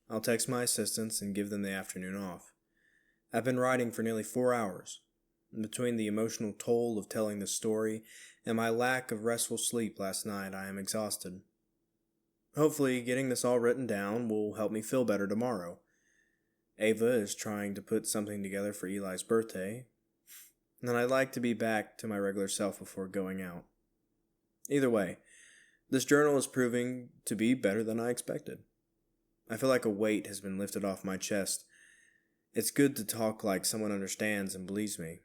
I'll text my assistants and give them the afternoon off. I've been writing for nearly 4 hours, and between the emotional toll of telling this story and my lack of restful sleep last night, I am exhausted. Hopefully, getting this all written down will help me feel better tomorrow. Ava is trying to put something together for Eli's birthday, and I'd like to be back to my regular self before going out. Either way, this journal is proving to be better than I expected. I feel like a weight has been lifted off my chest. It's good to talk like someone understands and believes me,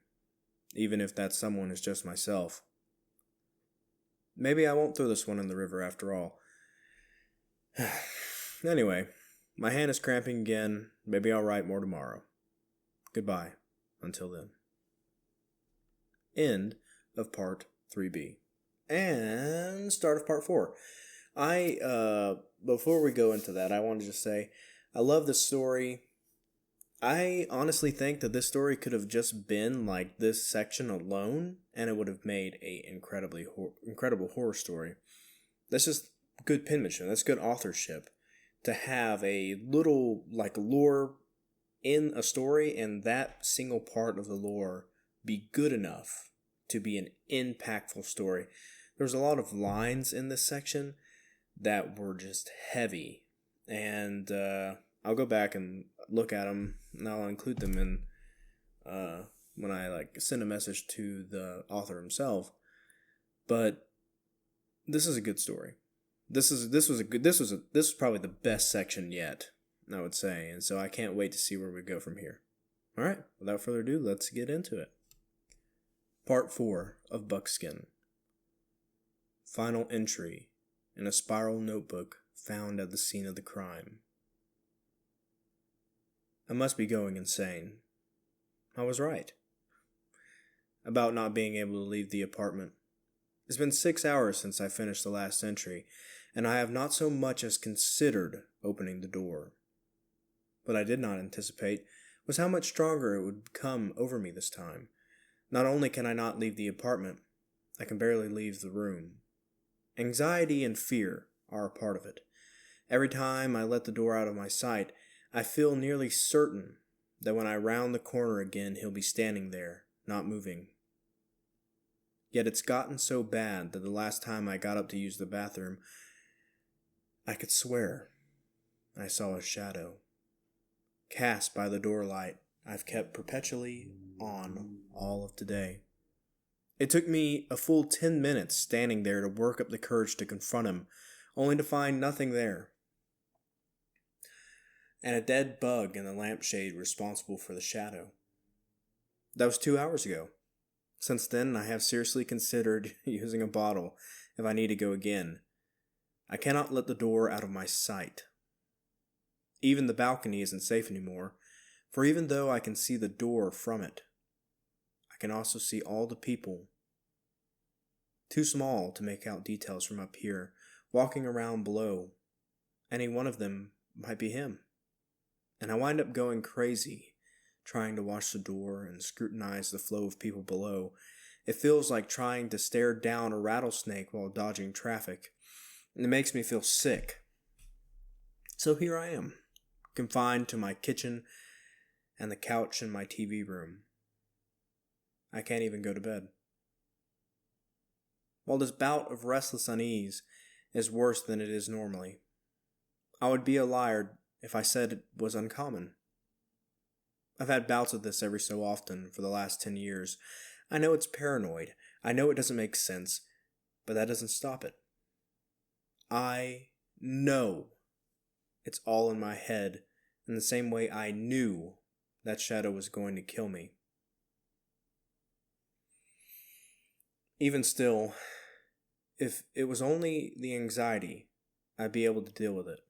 even if that someone is just myself. Maybe I won't throw this one in the river after all. Anyway, my hand is cramping again. Maybe I'll write more tomorrow. Goodbye, until then. End of part 3B. And start of part 4. Before we go into that, I want to just say, I love this story. I honestly think that this story could have just been like this section alone, and it would have made a incredible horror story. That's just good penmanship. That's good authorship. To have a little like lore in a story, and that single part of the lore be good enough to be an impactful story. There's a lot of lines in this section that were just heavy, and I'll go back and look at them, and I'll include them in when I send a message to the author himself. But this is a good story. This was probably the best section yet, I would say, and so I can't wait to see where we go from here. All right, without further ado, let's get into it. Part 4 of Buckskin. Final entry in a spiral notebook found at the scene of the crime. I must be going insane. I was right about not being able to leave the apartment. It's been 6 hours since I finished the last entry, and I have not so much as considered opening the door. What I did not anticipate was how much stronger it would come over me this time. Not only can I not leave the apartment, I can barely leave the room. Anxiety and fear are a part of it. Every time I let the door out of my sight, I feel nearly certain that when I round the corner again, he'll be standing there, not moving. Yet it's gotten so bad that the last time I got up to use the bathroom, I could swear I saw a shadow, cast by the door light I've kept perpetually on all of today. It took me a full 10 minutes standing there to work up the courage to confront him, only to find nothing there, and a dead bug in the lampshade responsible for the shadow. That was 2 hours ago. Since then, I have seriously considered using a bottle if I need to go again. I cannot let the door out of my sight. Even the balcony isn't safe anymore, for even though I can see the door from it, I can also see all the people, too small to make out details from up here, walking around below. Any one of them might be him. And I wind up going crazy, trying to watch the door and scrutinize the flow of people below. It feels like trying to stare down a rattlesnake while dodging traffic, and it makes me feel sick. So here I am, confined to my kitchen and the couch in my TV room. I can't even go to bed. While this bout of restless unease is worse than it is normally, I would be a liar if I said it was uncommon. I've had bouts of this every so often for the last 10 years. I know it's paranoid. I know it doesn't make sense, but that doesn't stop it. I know it's all in my head in the same way I knew that shadow was going to kill me. Even still, if it was only the anxiety, I'd be able to deal with it.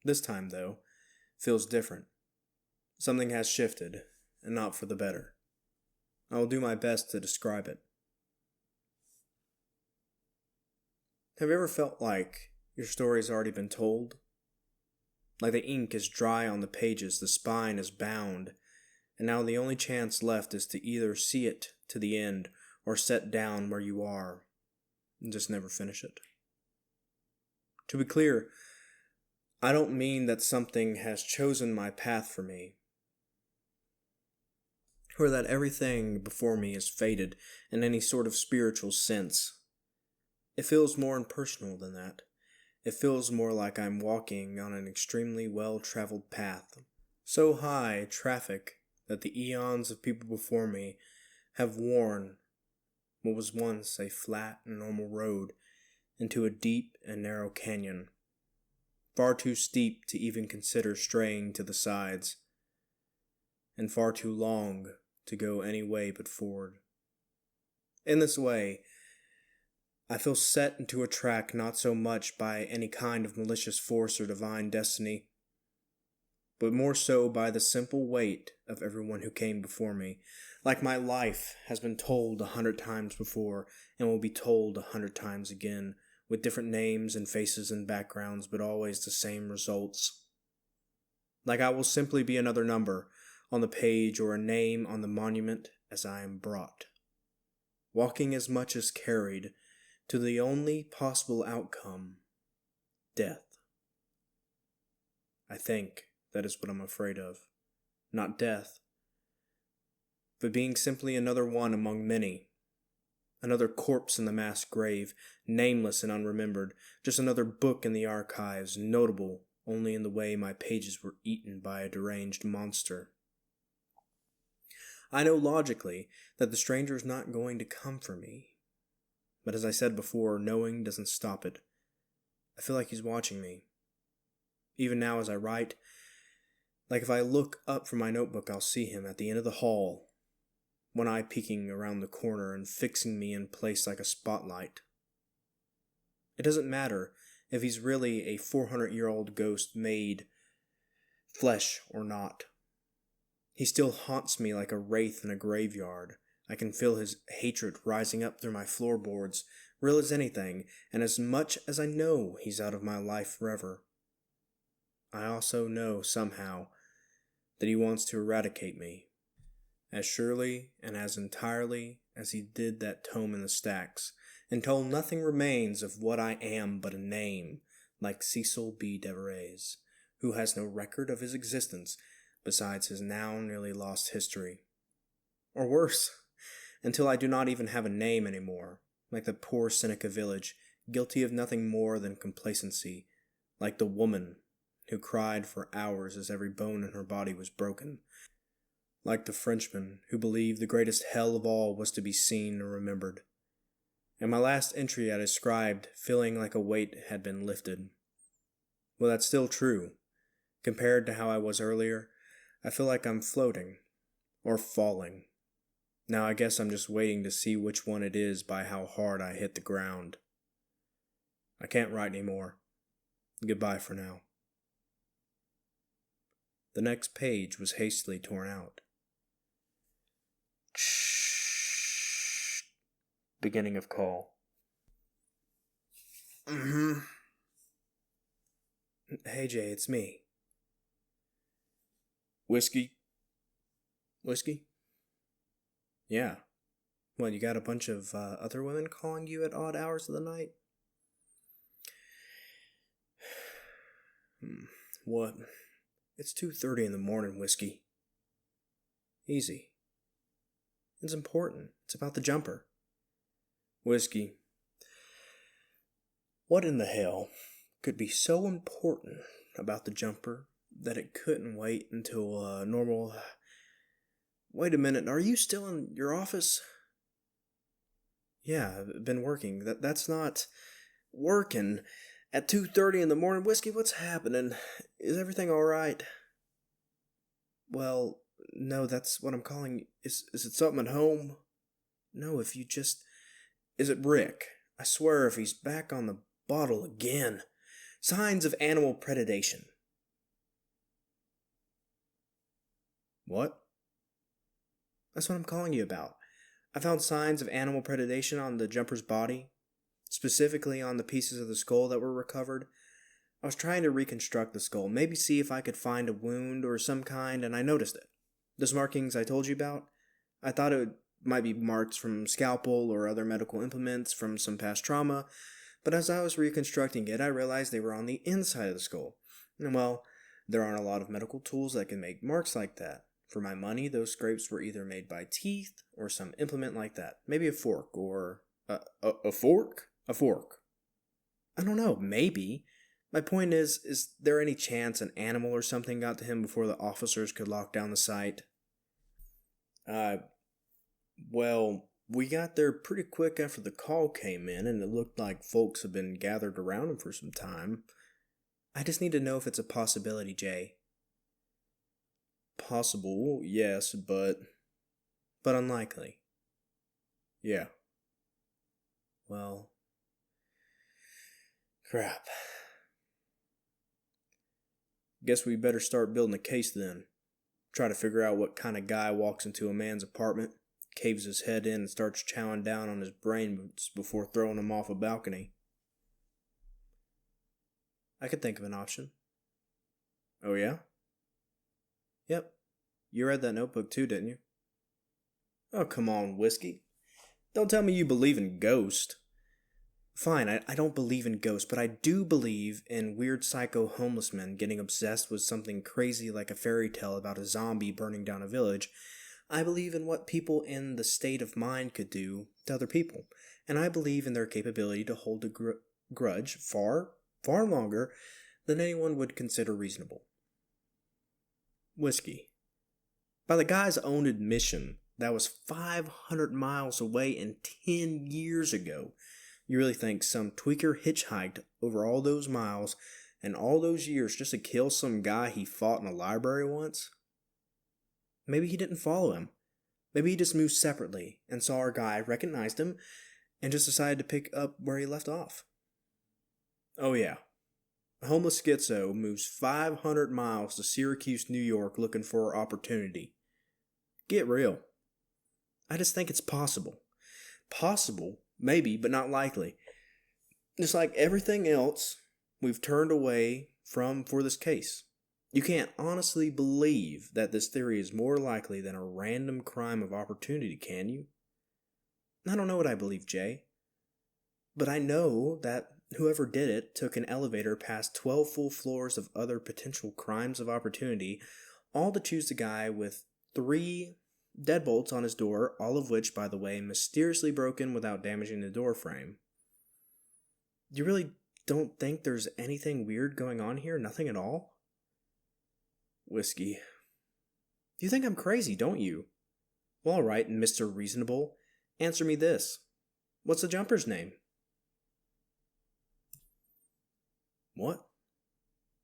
This time, though, feels different. Something has shifted, and not for the better. I will do my best to describe it. Have you ever felt like your story's already been told? Like the ink is dry on the pages, the spine is bound, and now the only chance left is to either see it to the end or set down where you are and just never finish it. To be clear, I don't mean that something has chosen my path for me, or that everything before me is fated in any sort of spiritual sense. It feels more impersonal than that. It feels more like I'm walking on an extremely well-traveled path, so high traffic that the eons of people before me have worn what was once a flat and normal road into a deep and narrow canyon, far too steep to even consider straying to the sides, and far too long to go any way but forward. In this way, I feel set into a track not so much by any kind of malicious force or divine destiny, but more so by the simple weight of everyone who came before me, like my life has been told 100 times before and will be told 100 times again, with different names and faces and backgrounds, but always the same results. Like I will simply be another number on the page or a name on the monument as I am brought, walking as much as carried to the only possible outcome, death. I think that is what I'm afraid of. Not death, but being simply another one among many. Another corpse in the mass grave, nameless and unremembered, just another book in the archives, notable only in the way my pages were eaten by a deranged monster. I know logically that the stranger is not going to come for me, but as I said before, knowing doesn't stop it. I feel like he's watching me. Even now as I write, like if I look up from my notebook, I'll see him at the end of the hall, one eye peeking around the corner and fixing me in place like a spotlight. It doesn't matter if he's really a 400-year-old ghost made flesh or not. He still haunts me like a wraith in a graveyard. I can feel his hatred rising up through my floorboards, real as anything, and as much as I know he's out of my life forever. I also know, somehow, that he wants to eradicate me, as surely and as entirely as he did that tome in the stacks, until nothing remains of what I am but a name, like Cecil B. Devereux, who has no record of his existence besides his now nearly lost history. Or worse, until I do not even have a name anymore, like the poor Seneca village, guilty of nothing more than complacency, like the woman who cried for hours as every bone in her body was broken, like the Frenchman who believed the greatest hell of all was to be seen or remembered. And my last entry I described feeling like a weight had been lifted. Well, that's still true. Compared to how I was earlier, I feel like I'm floating, or falling. Now I guess I'm just waiting to see which one it is by how hard I hit the ground. I can't write anymore. Goodbye for now. The next page was hastily torn out. Beginning of call. Hey Jay, it's me. Whiskey? Whiskey? Yeah. What, you got a bunch of other women calling you at odd hours of the night? What? It's 2:30 in the morning, Whiskey. Easy. It's important. It's about the jumper. Whiskey. What in the hell could be so important about the jumper that it couldn't wait until normal. Wait a minute, are you still in your office? Yeah, I've been working. That's not working. At 2:30 in the morning, Whiskey, what's happening? Is everything alright? Well, no, that's what I'm calling. Is it something at home? No, if you just... Is it Rick? I swear if he's back on the bottle again. Signs of animal predation. What? That's what I'm calling you about. I found signs of animal predation on the jumper's body, specifically on the pieces of the skull that were recovered. I was trying to reconstruct the skull, maybe see if I could find a wound or some kind, and I noticed it. Those markings I told you about, I thought it might be marks from scalpel or other medical implements from some past trauma, but as I was reconstructing it, I realized they were on the inside of the skull. And well, there aren't a lot of medical tools that can make marks like that. For my money, those scrapes were either made by teeth or some implement like that. Maybe a fork or... A fork? A fork. I don't know, maybe. My point is there any chance an animal or something got to him before the officers could lock down the site? Well, we got there pretty quick after the call came in, and it looked like folks had been gathered around him for some time. I just need to know if it's a possibility, Jay. Possible, yes, but unlikely. Yeah. Well, crap. Guess we better start building a case then. Try to figure out what kind of guy walks into a man's apartment, caves his head in, and starts chowing down on his brain boots before throwing him off a balcony. I could think of an option. Oh yeah? Yep. You read that notebook too, didn't you? Oh, come on, Whiskey. Don't tell me you believe in ghosts. Fine, I don't believe in ghosts, but I do believe in weird psycho homeless men getting obsessed with something crazy like a fairy tale about a zombie burning down a village. I believe in what people in the state of mind could do to other people, and I believe in their capability to hold a grudge far longer than anyone would consider reasonable. Whiskey. By the guy's own admission, that was 500 miles away and 10 years ago. You really think some tweaker hitchhiked over all those miles and all those years just to kill some guy he fought in a library once? Maybe he didn't follow him. Maybe he just moved separately and saw our guy, recognized him, and just decided to pick up where he left off. Oh yeah. A homeless schizo moves 500 miles to Syracuse, New York looking for opportunity. Get real. I just think it's possible. Possible, maybe, but not likely. Just like everything else we've turned away from for this case. You can't honestly believe that this theory is more likely than a random crime of opportunity, can you? I don't know what I believe, Jay. But I know that whoever did it took an elevator past 12 full floors of other potential crimes of opportunity, all to choose the guy with 3 deadbolts on his door, all of which, by the way, mysteriously broken without damaging the door frame. You really don't think there's anything weird going on here? Nothing at all? Whiskey. You think I'm crazy, don't you? Well, alright, Mr. Reasonable. Answer me this. What's the jumper's name? What?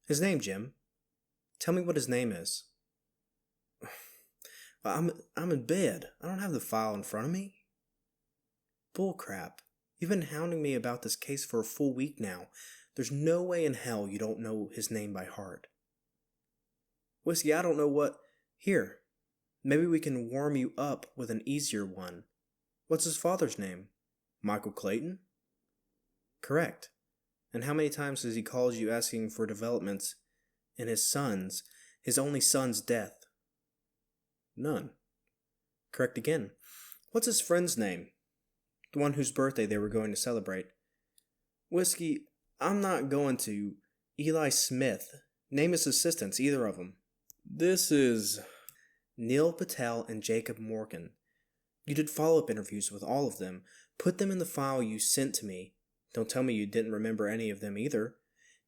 His name, Jim. Tell me what his name is. I'm in bed. I don't have the file in front of me. Bullcrap. You've been hounding me about this case for a full week now. There's no way in hell you don't know his name by heart. Whiskey, I don't know what... Here. Maybe we can warm you up with an easier one. What's his father's name? Michael Clayton? Correct. And how many times has he called you asking for developments in his only son's death? None. Correct again. What's his friend's name? The one whose birthday they were going to celebrate. Whiskey, I'm not going to. Eli Smith. Name his assistants, either of them. This is... Neil Patel and Jacob Morgan. You did follow-up interviews with all of them. Put them in the file you sent to me. Don't tell me you didn't remember any of them either.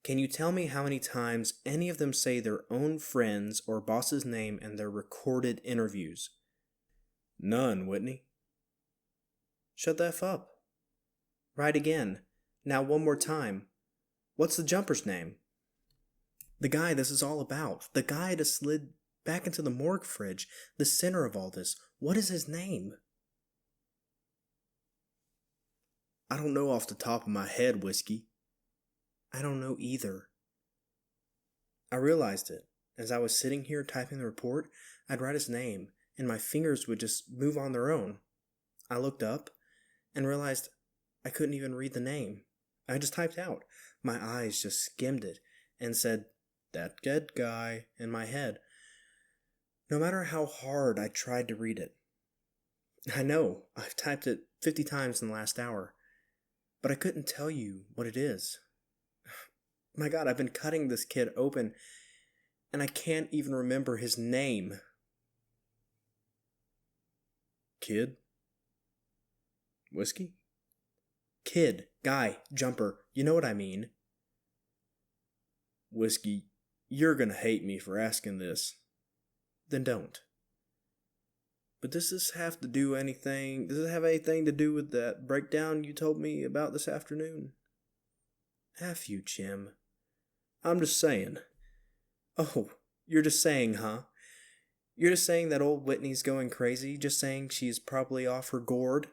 Can you tell me how many times any of them say their own friend's or boss's name in their recorded interviews? None, Whitney. Shut the F up. Right again. Now one more time. What's the jumper's name? The guy this is all about. The guy that slid back into the morgue fridge. The center of all this. What is his name? I don't know off the top of my head, Whiskey. I don't know either. I realized it. As I was sitting here typing the report, I'd write his name, and my fingers would just move on their own. I looked up and realized I couldn't even read the name. I just typed out. My eyes just skimmed it and said, "That dead guy," in my head. No matter how hard I tried to read it. I know, I've typed it 50 times in the last hour, but I couldn't tell you what it is. My God, I've been cutting this kid open, and I can't even remember his name. Kid? Whiskey? Kid, guy, jumper, you know what I mean. Whiskey, you're gonna hate me for asking this. Then don't. But does this have anything to do with that breakdown you told me about this afternoon? F you, Jim. I'm just saying. Oh, you're just saying, huh? You're just saying that old Whitney's going crazy, just saying she's probably off her gourd,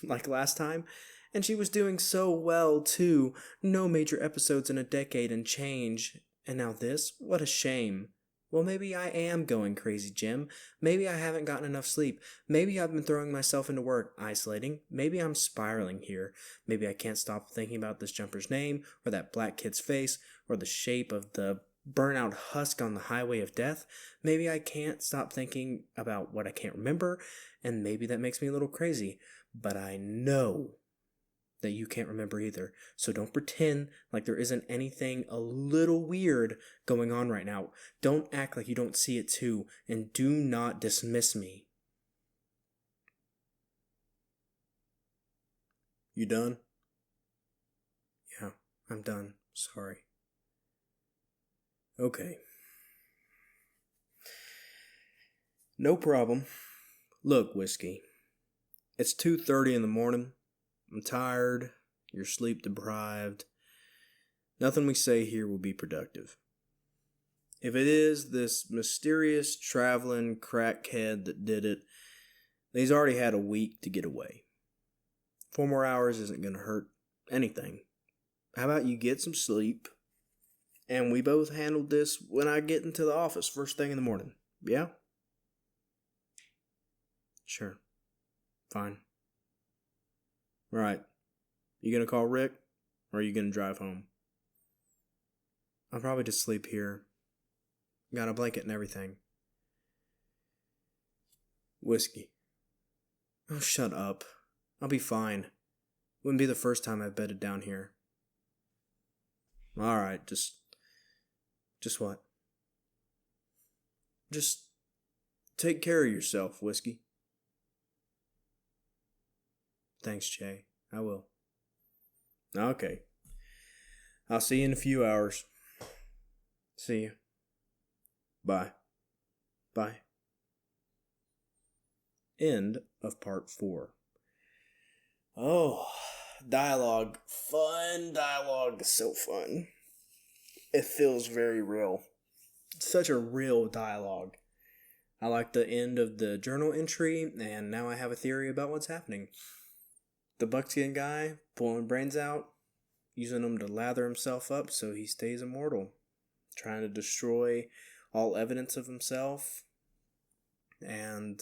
like last time? And she was doing so well, too. No major episodes in a decade and change. And now this? What a shame. Well, maybe I am going crazy, Jim. Maybe I haven't gotten enough sleep. Maybe I've been throwing myself into work, isolating. Maybe I'm spiraling here. Maybe I can't stop thinking about this jumper's name, or that black kid's face, or the shape of the burnout husk on the highway of death. Maybe I can't stop thinking about what I can't remember, and maybe that makes me a little crazy. But I know that you can't remember either. So don't pretend like there isn't anything a little weird going on right now. Don't act like you don't see it too, and do not dismiss me. You done? Yeah, I'm done. Sorry. Okay. No problem. Look, Whiskey. It's 2:30 in the morning. I'm tired, you're sleep deprived. Nothing we say here will be productive. If it is this mysterious traveling crackhead that did it, he's already had a week to get away. 4 more hours isn't going to hurt anything. How about you get some sleep, and we both handle this when I get into the office first thing in the morning, yeah? Sure. Fine. Right. You gonna call Rick, or are you gonna drive home? I'll probably just sleep here. Got a blanket and everything. Whiskey. Oh, shut up. I'll be fine. Wouldn't be the first time I've bedded down here. Alright, just what? Just take care of yourself, Whiskey. Thanks, Jay. I will. Okay. I'll see you in a few hours. See you. Bye. Bye. End of part 4. Oh, dialogue. Fun dialogue. So fun. It feels very real. Such a real dialogue. I like the end of the journal entry, and now I have a theory about what's happening. The Buckskin guy pulling brains out, using them to lather himself up so he stays immortal, trying to destroy all evidence of himself, and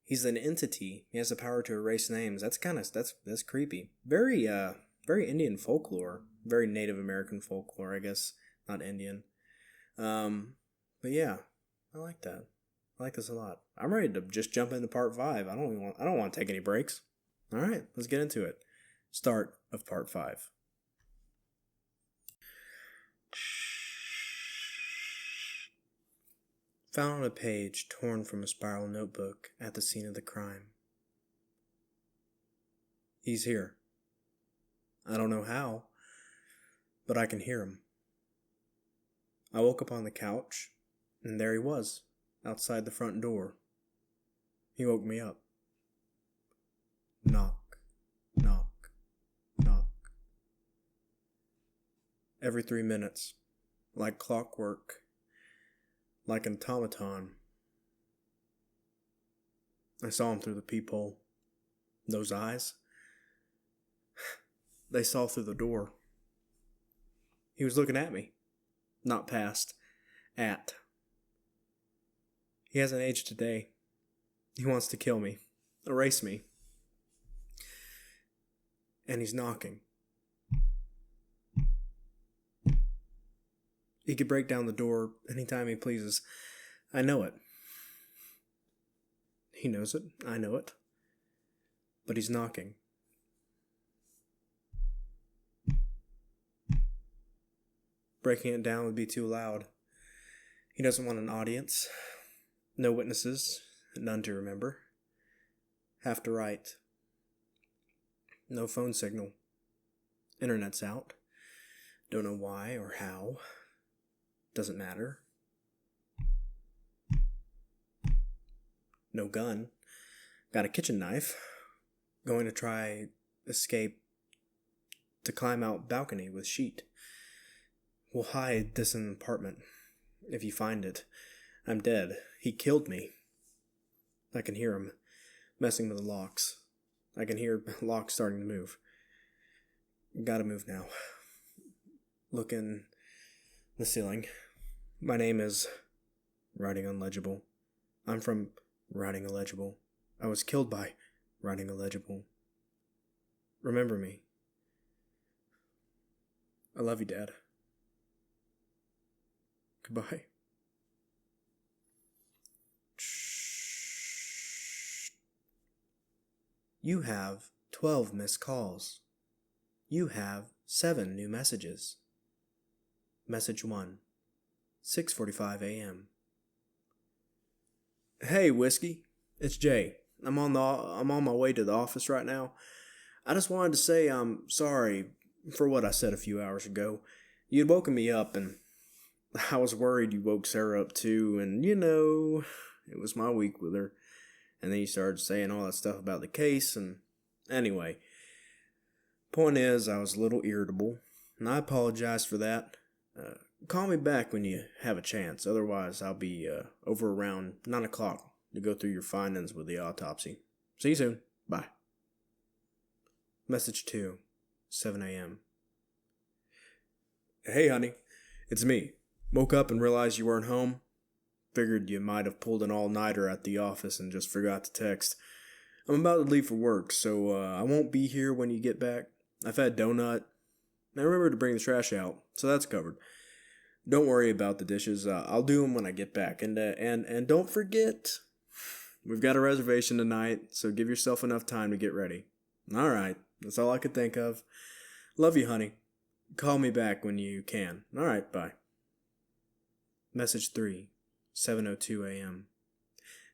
he's an entity. He has the power to erase names. That's creepy. Very Indian folklore, very Native American folklore, I guess, not Indian. But yeah, I like that. I like this a lot. I'm ready to just jump into part 5. I don't want to take any breaks. All right, let's get into it. Start of part 5. Found on a page torn from a spiral notebook at the scene of the crime. He's here. I don't know how, but I can hear him. I woke up on the couch, and there he was, outside the front door. He woke me up. Knock, knock, knock. Every 3 minutes, like clockwork, like an automaton. I saw him through the peephole. Those eyes, they saw through the door. He was looking at me, not past, at. He hasn't aged a day. He wants to kill me, erase me. And he's knocking. He could break down the door anytime he pleases. I know it. He knows it. I know it. But he's knocking. Breaking it down would be too loud. He doesn't want an audience. No witnesses. None to remember. Have to write. No phone signal. Internet's out. Don't know why or how. Doesn't matter. No gun. Got a kitchen knife. Going to try escape to climb out balcony with sheet. We'll hide this in an apartment. If you find it. I'm dead. He killed me. I can hear him messing with the locks. I can hear locks starting to move. Gotta move now. Look in the ceiling. My name is writing illegible. I'm from writing illegible. I was killed by writing illegible. Remember me. I love you, Dad. Goodbye. You have 12 missed calls. You have 7 new messages. Message 1, 6:45 a.m. Hey, Whiskey. It's Jay. I'm on my way to the office right now. I just wanted to say I'm sorry for what I said a few hours ago. You'd woken me up, and I was worried you woke Sarah up too, and it was my week with her. And then you started saying all that stuff about the case, and anyway. Point is, I was a little irritable, and I apologize for that. Call me back when you have a chance, otherwise I'll be over around 9 o'clock to go through your findings with the autopsy. See you soon. Bye. Message 2, 7 a.m. Hey, honey. It's me. Woke up and realized you weren't home. Figured you might have pulled an all-nighter at the office and just forgot to text. I'm about to leave for work, so I won't be here when you get back. I've had donut. I remember to bring the trash out, so that's covered. Don't worry about the dishes. I'll do them when I get back. And don't forget, we've got a reservation tonight, so give yourself enough time to get ready. All right, that's all I could think of. Love you, honey. Call me back when you can. All right, bye. Message 3, 7:02 a.m.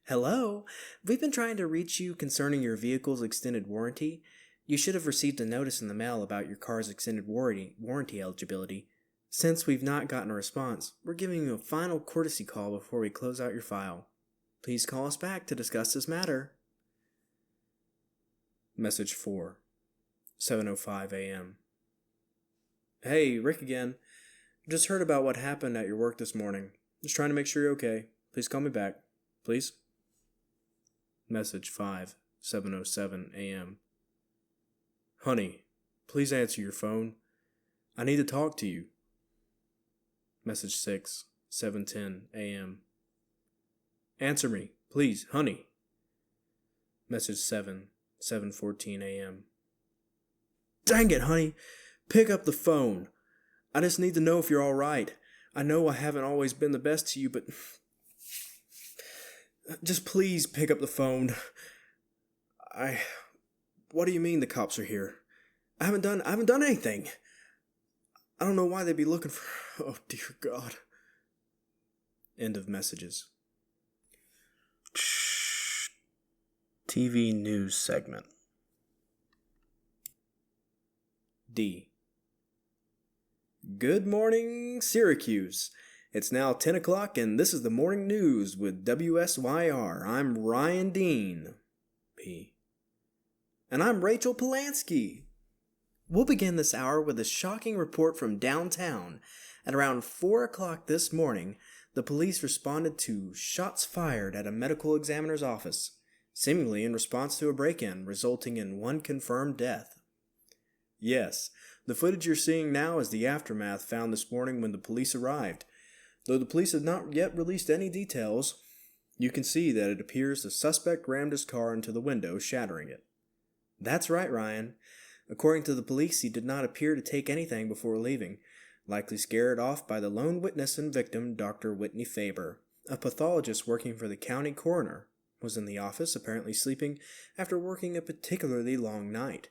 Hello. We've been trying to reach you concerning your vehicle's extended warranty. You should have received a notice in the mail about your car's extended warranty eligibility. Since we've not gotten a response, we're giving you a final courtesy call before we close out your file. Please call us back to discuss this matter. Message 4, 7:05 a.m. Hey, Rick again. Just heard about what happened at your work this morning. Just trying to make sure you're okay. Please call me back. Please? Message 5, 7:07 a.m. Honey, please answer your phone. I need to talk to you. Message 6, 7:10 a.m. Answer me, please, honey. Message 7, 7:14 a.m. Dang it, honey. Pick up the phone. I just need to know if you're all right. I know I haven't always been the best to you, but just please pick up the phone. What do you mean the cops are here? I haven't done anything. I don't know why they'd be looking for... Oh, dear God. End of messages. TV news segment. D. Good morning, Syracuse. It's now 10 o'clock and this is the morning news with WSYR. I'm Ryan Dean, P. And I'm Rachel Polanski. We'll begin this hour with a shocking report from downtown. At around 4 o'clock this morning, the police responded to shots fired at a medical examiner's office, seemingly in response to a break-in, resulting in one confirmed death. Yes, the footage you're seeing now is the aftermath found this morning when the police arrived. Though the police have not yet released any details, you can see that it appears the suspect rammed his car into the window, shattering it. That's right, Ryan. According to the police, he did not appear to take anything before leaving, likely scared off by the lone witness and victim, Dr. Whitney Faber. A pathologist working for the county coroner was in the office, apparently sleeping after working a particularly long night.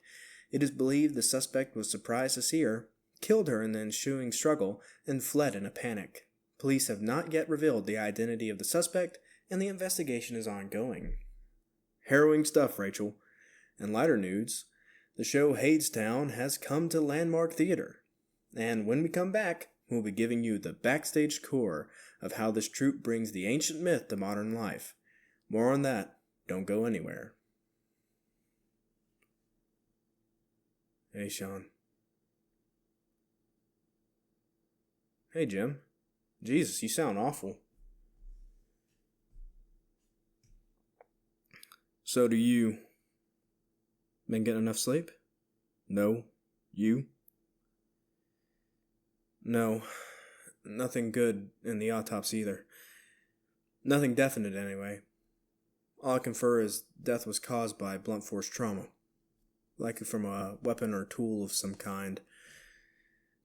It is believed the suspect was surprised to see her, killed her in the ensuing struggle, and fled in a panic. Police have not yet revealed the identity of the suspect, and the investigation is ongoing. Harrowing stuff, Rachel. In lighter news, the show Hadestown has come to Landmark Theater. And when we come back, we'll be giving you the backstage tour of how this troupe brings the ancient myth to modern life. More on that. Don't go anywhere. Hey, Sean. Hey, Jim. Jesus, you sound awful. So do you... been getting enough sleep? No. You? No. Nothing good in the autopsy either. Nothing definite anyway. All I can infer is death was caused by blunt force trauma. Likely from a weapon or tool of some kind.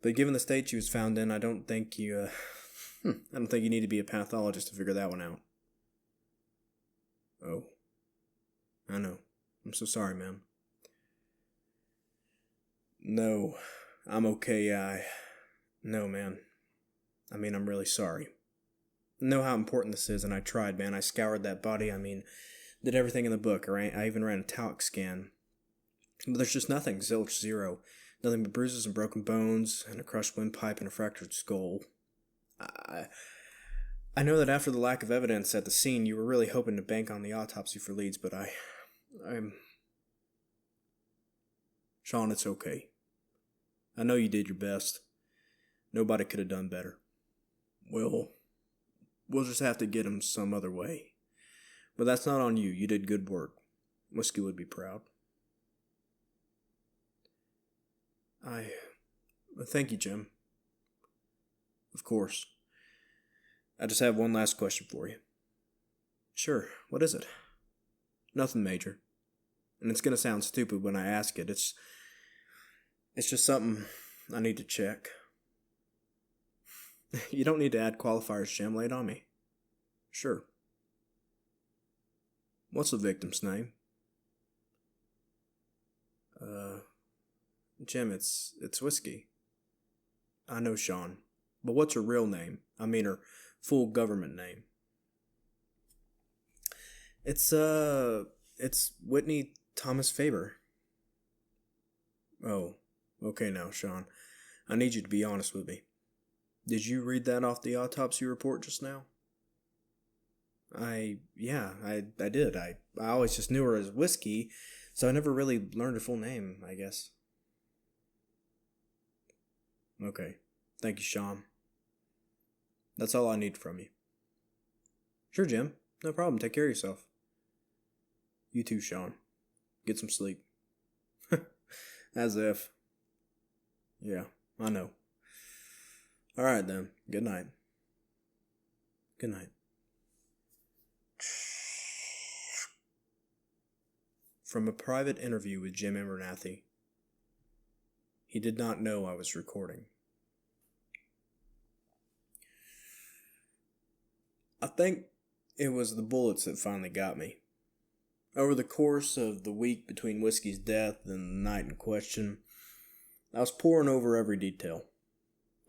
But given the state she was found in, I don't think you need to be a pathologist to figure that one out. Oh. I know. I'm so sorry, man. No. I'm okay, No, man. I'm really sorry. I know how important this is, and I tried, man. I scoured that body, did everything in the book, right? I even ran a talc scan. But there's just nothing, zilch, zero. Nothing but bruises and broken bones, and a crushed windpipe and a fractured skull. I know that after the lack of evidence at the scene, you were really hoping to bank on the autopsy for leads, but I'm... Sean, it's okay. I know you did your best. Nobody could have done better. We'll just have to get him some other way. But that's not on you. You did good work. Whiskey would be proud. Thank you, Jim. Of course. I just have one last question for you. Sure, what is it? Nothing major. And it's gonna sound stupid when I ask it. It's just something I need to check. You don't need to add qualifiers, Jim. Lay it on me. Sure. What's the victim's name? Jim, it's Whiskey. I know, Sean. But what's her real name? Her full government name. It's Whitney Thomas Faber. Oh, okay now, Sean. I need you to be honest with me. Did you read that off the autopsy report just now? I did. I always just knew her as Whiskey, so I never really learned her full name, I guess. Okay. Thank you, Sean. That's all I need from you. Sure, Jim. No problem. Take care of yourself. You too, Sean. Get some sleep. As if. Yeah, I know. Alright then. Good night. Good night. From a private interview with Jim Abernathy. He did not know I was recording. I think it was the bullets that finally got me. Over the course of the week between Whiskey's death and the night in question, I was poring over every detail.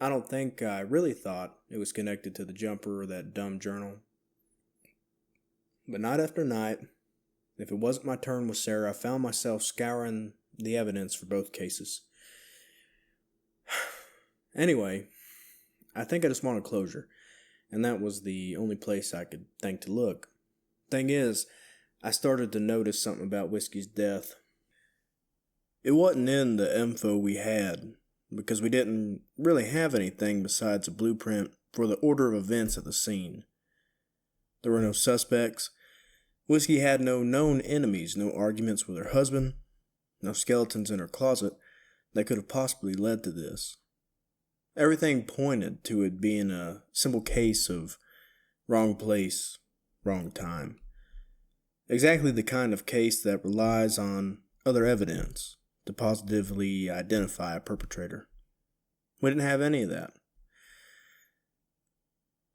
I don't think I really thought it was connected to the jumper or that dumb journal. But night after night, if it wasn't my turn with Sarah, I found myself scouring the evidence for both cases. Anyway, I think I just wanted closure, and that was the only place I could think to look. Thing is, I started to notice something about Whiskey's death. It wasn't in the info we had, because we didn't really have anything besides a blueprint for the order of events at the scene. There were no suspects. Whiskey had no known enemies, no arguments with her husband, no skeletons in her closet that could have possibly led to this. Everything pointed to it being a simple case of wrong place, wrong time. Exactly the kind of case that relies on other evidence to positively identify a perpetrator. We didn't have any of that.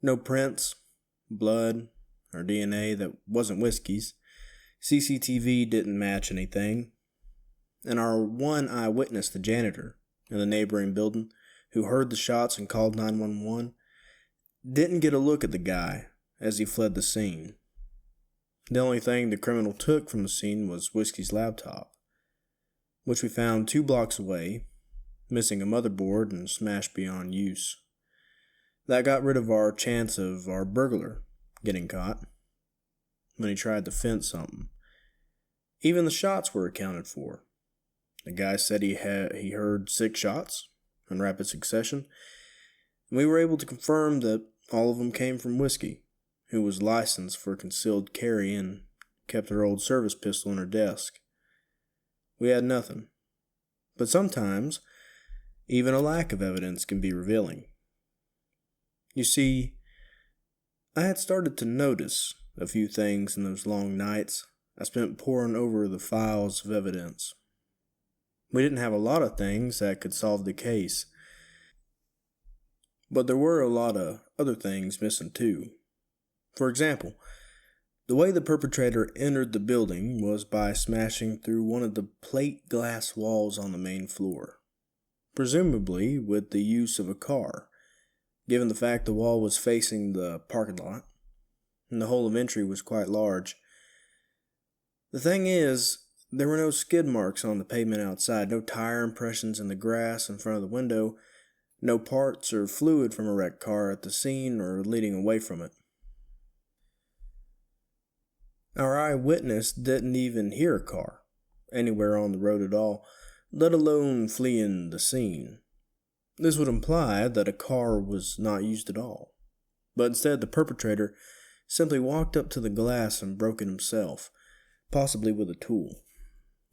No prints, blood, or DNA that wasn't Whiskey's. CCTV didn't match anything. And our one eyewitness, the janitor in the neighboring building, who heard the shots and called 911, didn't get a look at the guy as he fled the scene. The only thing the criminal took from the scene was Whiskey's laptop, which we found 2 blocks away, missing a motherboard and smashed beyond use. That got rid of our chance of our burglar getting caught when he tried to fence something. Even the shots were accounted for. The guy said he heard 6 shots in rapid succession, and we were able to confirm that all of them came from Whiskey, who was licensed for concealed carry and kept her old service pistol in her desk. We had nothing. But sometimes, even a lack of evidence can be revealing. You see, I had started to notice a few things in those long nights I spent poring over the files of evidence. We didn't have a lot of things that could solve the case, but there were a lot of other things missing too. For example, the way the perpetrator entered the building was by smashing through one of the plate glass walls on the main floor, presumably with the use of a car, given the fact the wall was facing the parking lot, and the hole of entry was quite large. The thing is, there were no skid marks on the pavement outside, no tire impressions in the grass in front of the window, no parts or fluid from a wrecked car at the scene or leading away from it. Our eyewitness didn't even hear a car anywhere on the road at all, let alone fleeing the scene. This would imply that a car was not used at all, but instead the perpetrator simply walked up to the glass and broke it himself, possibly with a tool.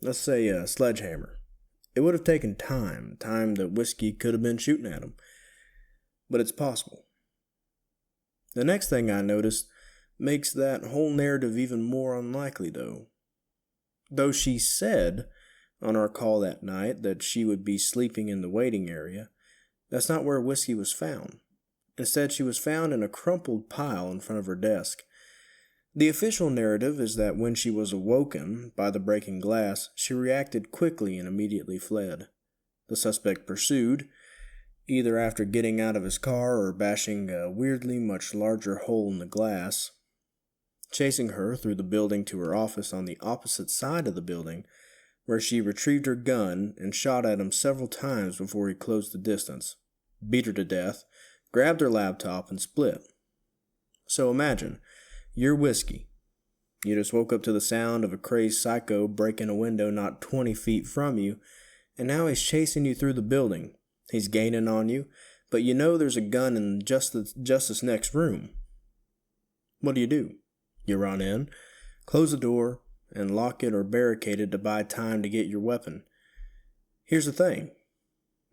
Let's say a sledgehammer. It would have taken time that Whiskey could have been shooting at him, but it's possible. The next thing I noticed makes that whole narrative even more unlikely, though. Though she said on our call that night that she would be sleeping in the waiting area, that's not where Whiskey was found. Instead, she was found in a crumpled pile in front of her desk. The official narrative is that when she was awoken by the breaking glass, she reacted quickly and immediately fled. The suspect pursued, either after getting out of his car or bashing a weirdly much larger hole in the glass, chasing her through the building to her office on the opposite side of the building, where she retrieved her gun and shot at him several times before he closed the distance, beat her to death, grabbed her laptop, and split. So imagine, you're Whiskey. You just woke up to the sound of a crazed psycho breaking a window not 20 feet from you, and now he's chasing you through the building. He's gaining on you, but you know there's a gun in just this next room. What do? You run in, close the door, and lock it or barricade it to buy time to get your weapon. Here's the thing.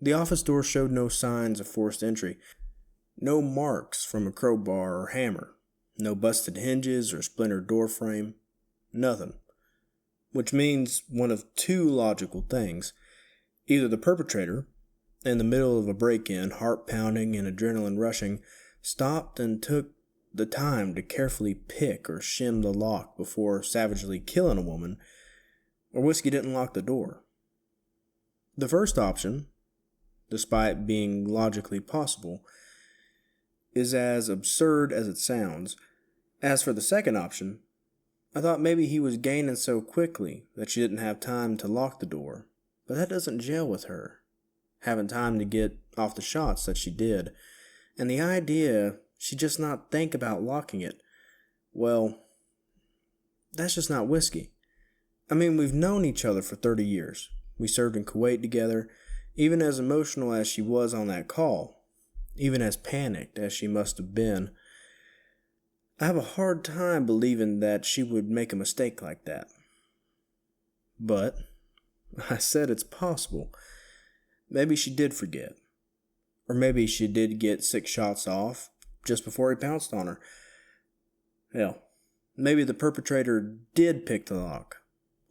The office door showed no signs of forced entry, no marks from a crowbar or hammer. No busted hinges or splintered door frame. Nothing. Which means one of 2 logical things. Either the perpetrator, in the middle of a break-in, heart pounding and adrenaline rushing, stopped and took the time to carefully pick or shim the lock before savagely killing a woman, or Whiskey didn't lock the door. The first option, despite being logically possible, is as absurd as it sounds. As for the second option, I thought maybe he was gaining so quickly that she didn't have time to lock the door, but that doesn't gel with her. Having time to get off the shots that she did, and the idea she'd just not think about locking it, well, that's just not whiskey. I mean, we've known each other for 30 years. We served in Kuwait together. Even as emotional as she was on that call, even as panicked as she must have been, I have a hard time believing that she would make a mistake like that. But I said it's possible. Maybe she did forget. Or maybe she did get 6 shots off just before he pounced on her. Hell, maybe the perpetrator did pick the lock.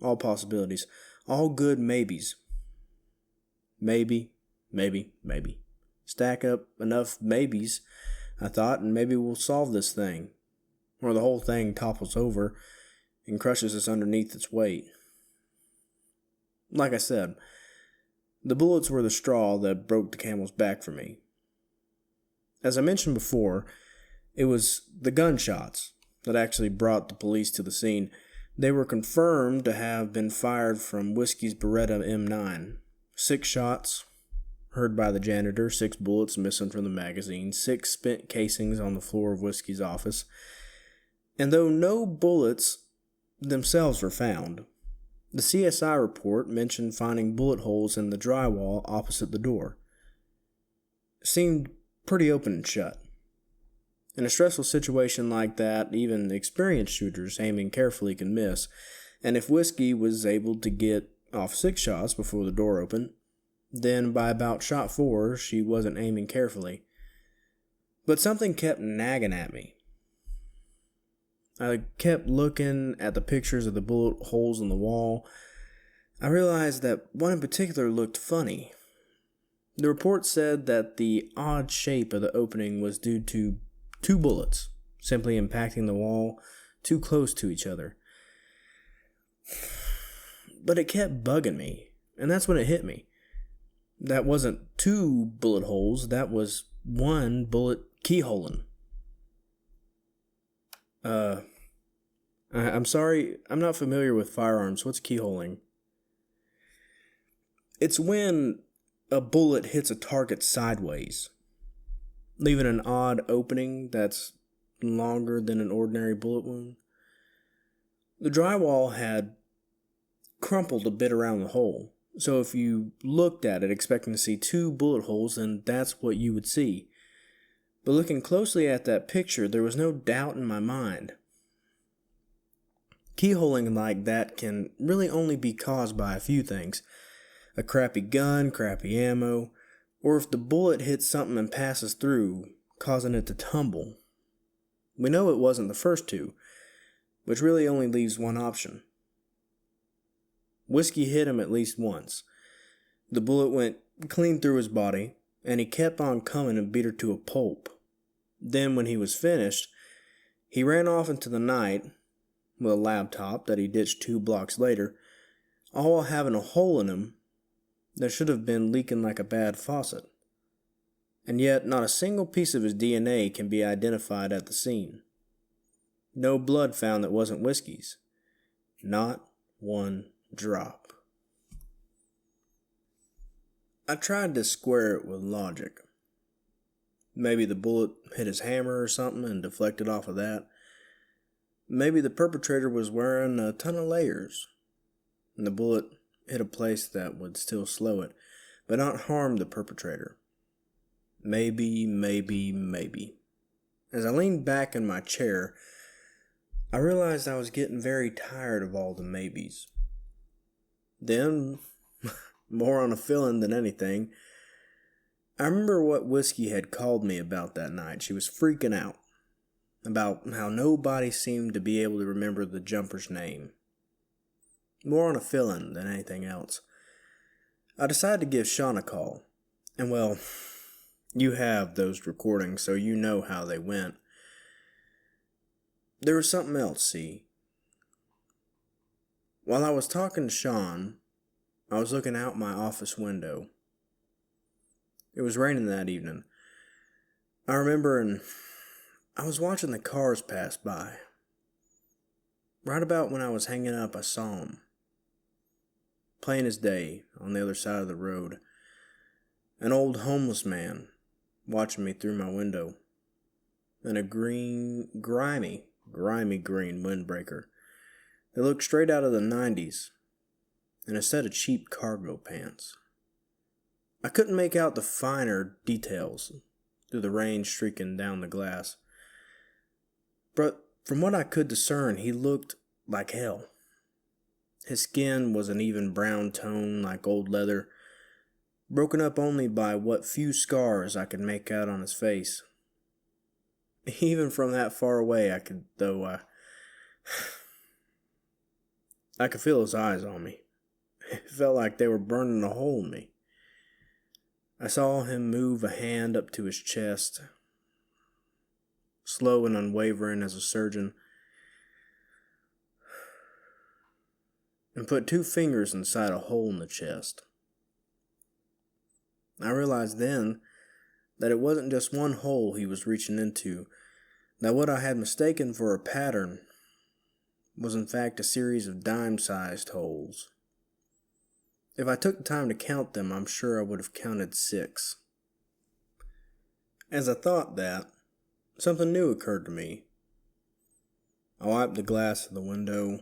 All possibilities. All good maybes. Maybe. Stack up enough maybes, I thought, and maybe we'll solve this thing. Or the whole thing topples over and crushes us underneath its weight. Like I said, the bullets were the straw that broke the camel's back for me. As I mentioned before, it was the gunshots that actually brought the police to the scene. They were confirmed to have been fired from Whiskey's Beretta M9. 6 shots, heard by the janitor, 6 bullets missing from the magazine, 6 spent casings on the floor of Whiskey's office. And though no bullets themselves were found, the CSI report mentioned finding bullet holes in the drywall opposite the door. It seemed pretty open and shut. In a stressful situation like that, even experienced shooters aiming carefully can miss, and if Whiskey was able to get off 6 shots before the door opened, then by about shot 4, she wasn't aiming carefully. But something kept nagging at me. I kept looking at the pictures of the bullet holes in the wall. I realized that one in particular looked funny. The report said that the odd shape of the opening was due to 2 bullets simply impacting the wall too close to each other. But it kept bugging me, and that's when it hit me. That wasn't 2 bullet holes, that was 1 bullet keyholing. I'm sorry, I'm not familiar with firearms. What's keyholing? It's when a bullet hits a target sideways, leaving an odd opening that's longer than an ordinary bullet wound. The drywall had crumpled a bit around the hole, so if you looked at it expecting to see 2 bullet holes, then that's what you would see. But looking closely at that picture, there was no doubt in my mind. Keyholing like that can really only be caused by a few things. A crappy gun, crappy ammo, or if the bullet hits something and passes through, causing it to tumble. We know it wasn't the first 2, which really only leaves one option. Whiskey hit him at least once. The bullet went clean through his body, and he kept on coming and beat her to a pulp. Then, when he was finished, he ran off into the night with a laptop that he ditched 2 blocks later, all while having a hole in him that should have been leaking like a bad faucet. And yet, not a single piece of his DNA can be identified at the scene. No blood found that wasn't Whiskey's. Not one drop. I tried to square it with logic. Maybe the bullet hit his hammer or something and deflected off of that. Maybe the perpetrator was wearing a ton of layers, and the bullet hit a place that would still slow it, but not harm the perpetrator. Maybe. As I leaned back in my chair, I realized I was getting very tired of all the maybes. Then, more on a feeling than anything, I remember what Whiskey had called me about that night. She was freaking out about how nobody seemed to be able to remember the jumper's name. More on a feeling than anything else. I decided to give Sean a call. And well, you have those recordings, so you know how they went. There was something else, see. While I was talking to Sean, I was looking out my office window. It was raining that evening. I remember, and I was watching the cars pass by. Right about when I was hanging up, I saw him. Plain as day, on the other side of the road. An old homeless man watching me through my window, and a grimy green windbreaker that looked straight out of the 90s, and a set of cheap cargo pants. I couldn't make out the finer details through the rain streaking down the glass, but from what I could discern, he looked like hell. His skin was an even brown tone like old leather, broken up only by what few scars I could make out on his face. Even from that far away, I could feel his eyes on me. It felt like they were burning a hole in me. I saw him move a hand up to his chest, slow and unwavering as a surgeon, and put 2 fingers inside a hole in the chest. I realized then that it wasn't just one hole he was reaching into, that what I had mistaken for a pattern was in fact a series of dime-sized holes. If I took the time to count them, I'm sure I would have counted 6. As I thought that, something new occurred to me. I wiped the glass of the window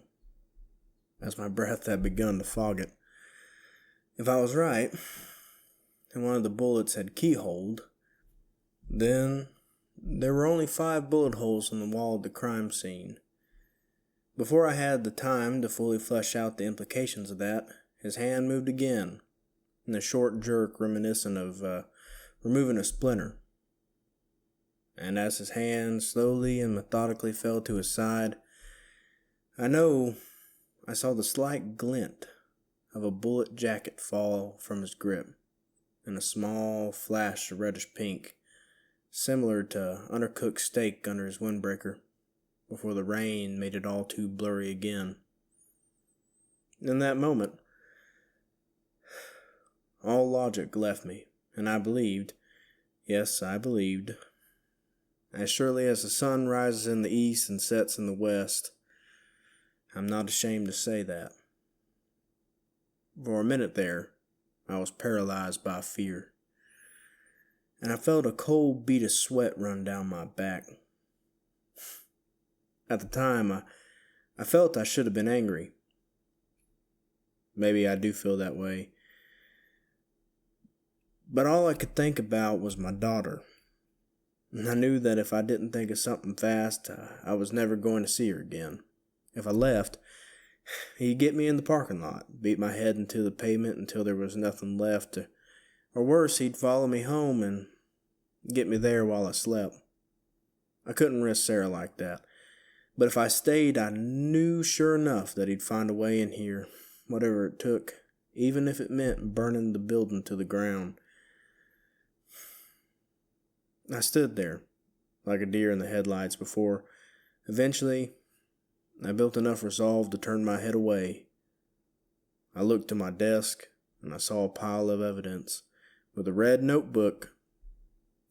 as my breath had begun to fog it. If I was right, and one of the bullets had keyholed, then there were only 5 bullet holes in the wall of the crime scene. Before I had the time to fully flesh out the implications of that, his hand moved again, in a short jerk reminiscent of removing a splinter. And as his hand slowly and methodically fell to his side, I saw the slight glint of a bullet jacket fall from his grip, and a small flash of reddish pink, similar to undercooked steak under his windbreaker, before the rain made it all too blurry again. In that moment, all logic left me, and I believed, yes, I believed, as surely as the sun rises in the east and sets in the west. I'm not ashamed to say that. For a minute there, I was paralyzed by fear, and I felt a cold bead of sweat run down my back. At the time, I felt I should have been angry. Maybe I do feel that way. But all I could think about was my daughter. And I knew that if I didn't think of something fast, I was never going to see her again. If I left, he'd get me in the parking lot, beat my head into the pavement until there was nothing left, or worse, he'd follow me home and get me there while I slept. I couldn't risk Sarah like that. But if I stayed, I knew sure enough that he'd find a way in here, whatever it took, even if it meant burning the building to the ground. I stood there, like a deer in the headlights before, eventually, I built enough resolve to turn my head away. I looked to my desk, and I saw a pile of evidence, with a red notebook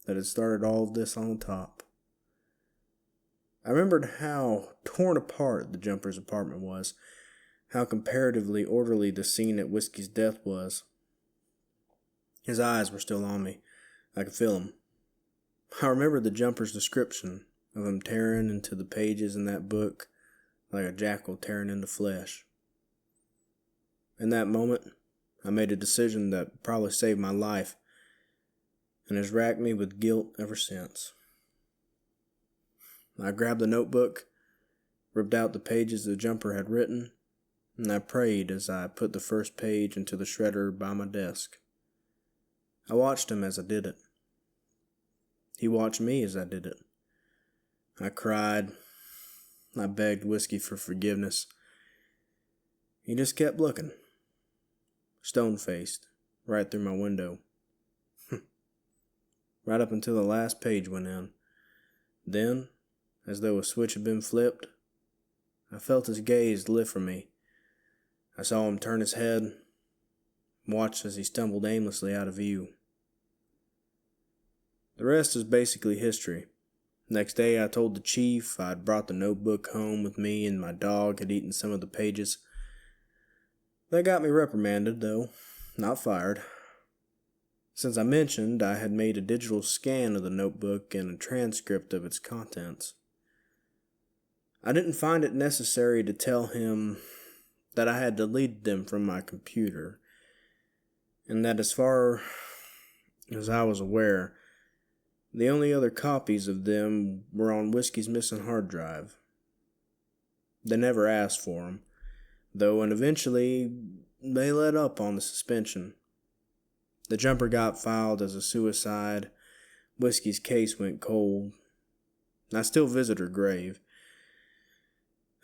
that had started all of this on the top. I remembered how torn apart the jumper's apartment was, how comparatively orderly the scene at Whiskey's death was. His eyes were still on me. I could feel them. I remembered the jumper's description of him tearing into the pages in that book like a jackal tearing into flesh. In that moment, I made a decision that probably saved my life, and has racked me with guilt ever since. I grabbed the notebook, ripped out the pages the jumper had written, and I prayed as I put the first page into the shredder by my desk. I watched him as I did it. He watched me as I did it. I cried. I begged Whiskey for forgiveness. He just kept looking, stone-faced, right through my window. Right up until the last page went in. Then, as though a switch had been flipped, I felt his gaze lift from me. I saw him turn his head, watched as he stumbled aimlessly out of view. The rest is basically history. Next day I told the chief I'd brought the notebook home with me and my dog had eaten some of the pages. They got me reprimanded, though, not fired. Since I mentioned I had made a digital scan of the notebook and a transcript of its contents, I didn't find it necessary to tell him that I had deleted them from my computer, and that as far as I was aware, the only other copies of them were on Whiskey's missing hard drive. They never asked for them, though, and eventually they let up on the suspension. The jumper got filed as a suicide. Whiskey's case went cold. I still visit her grave.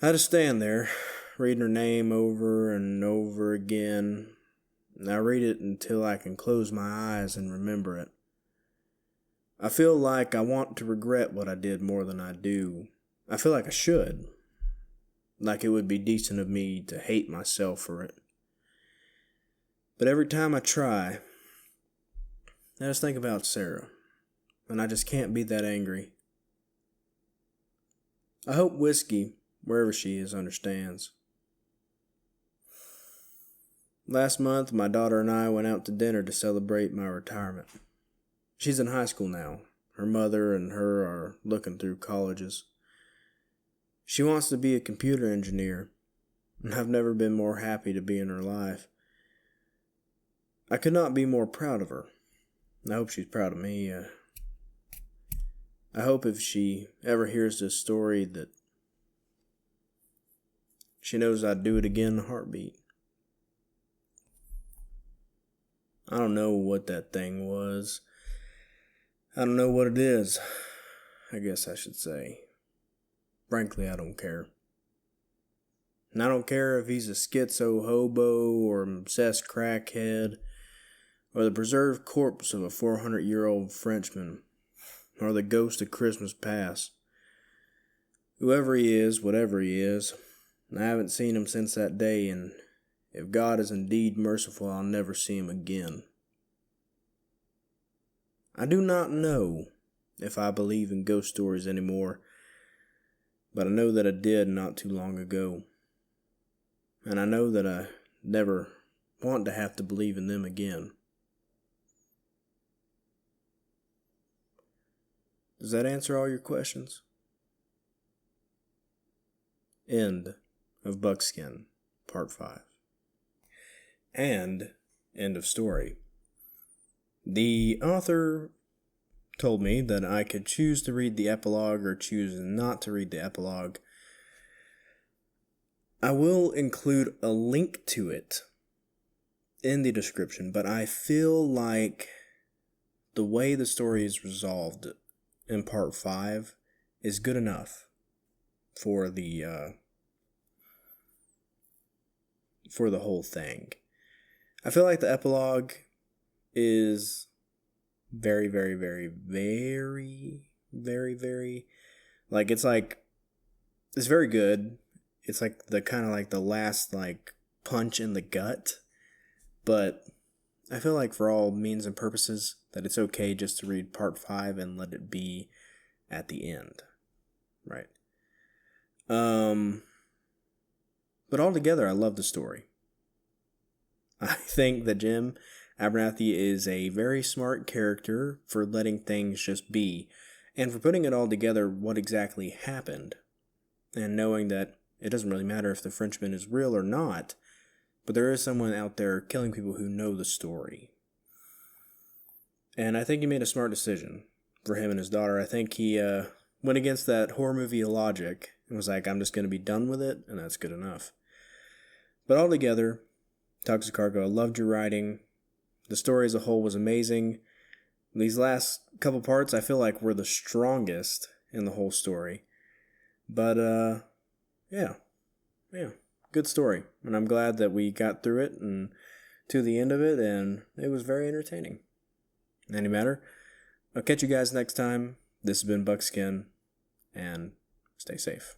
I had to stand there, reading her name over and over again. I read it until I can close my eyes and remember it. I feel like I want to regret what I did more than I do. I feel like I should. Like it would be decent of me to hate myself for it. But every time I try, I just think about Sarah, and I just can't be that angry. I hope Whiskey, wherever she is, understands. Last month, my daughter and I went out to dinner to celebrate my retirement. She's in high school now. Her mother and her are looking through colleges. She wants to be a computer engineer, and I've never been more happy to be in her life. I could not be more proud of her. I hope she's proud of me. I hope if she ever hears this story that she knows I'd do it again in a heartbeat. I don't know what that thing was. I don't know what it is, I guess I should say. Frankly, I don't care. And I don't care if he's a schizo hobo or an obsessed crackhead, or the preserved corpse of a 400-year-old Frenchman, or the ghost of Christmas past. Whoever he is, whatever he is, I haven't seen him since that day, and if God is indeed merciful, I'll never see him again. I do not know if I believe in ghost stories anymore, but I know that I did not too long ago, and I know that I never want to have to believe in them again. Does that answer all your questions? End of Buckskin, Part 5. And end of story. The author told me that I could choose to read the epilogue or choose not to read the epilogue. I will include a link to it in the description, but I feel like the way the story is resolved in Part 5 is good enough for the whole thing. I feel like the epilogue is very, very, very, very, very, very, it's very good. It's like the kind of like the last like punch in the gut, but I feel like for all means and purposes that it's okay just to read Part 5 and let it be at the end, right? But altogether, I love the story. I think that Jim Abernathy is a very smart character for letting things just be, and for putting it all together what exactly happened, and knowing that it doesn't really matter if the Frenchman is real or not, but there is someone out there killing people who know the story. And I think he made a smart decision for him and his daughter. I think he went against that horror movie logic and was like, I'm just going to be done with it, and that's good enough. But altogether, Toxic Cargo, I loved your writing. The story as a whole was amazing. These last couple parts I feel like were the strongest in the whole story. But, yeah, good story. And I'm glad that we got through it and to the end of it, and it was very entertaining. In any matter, I'll catch you guys next time. This has been Buckskin, and stay safe.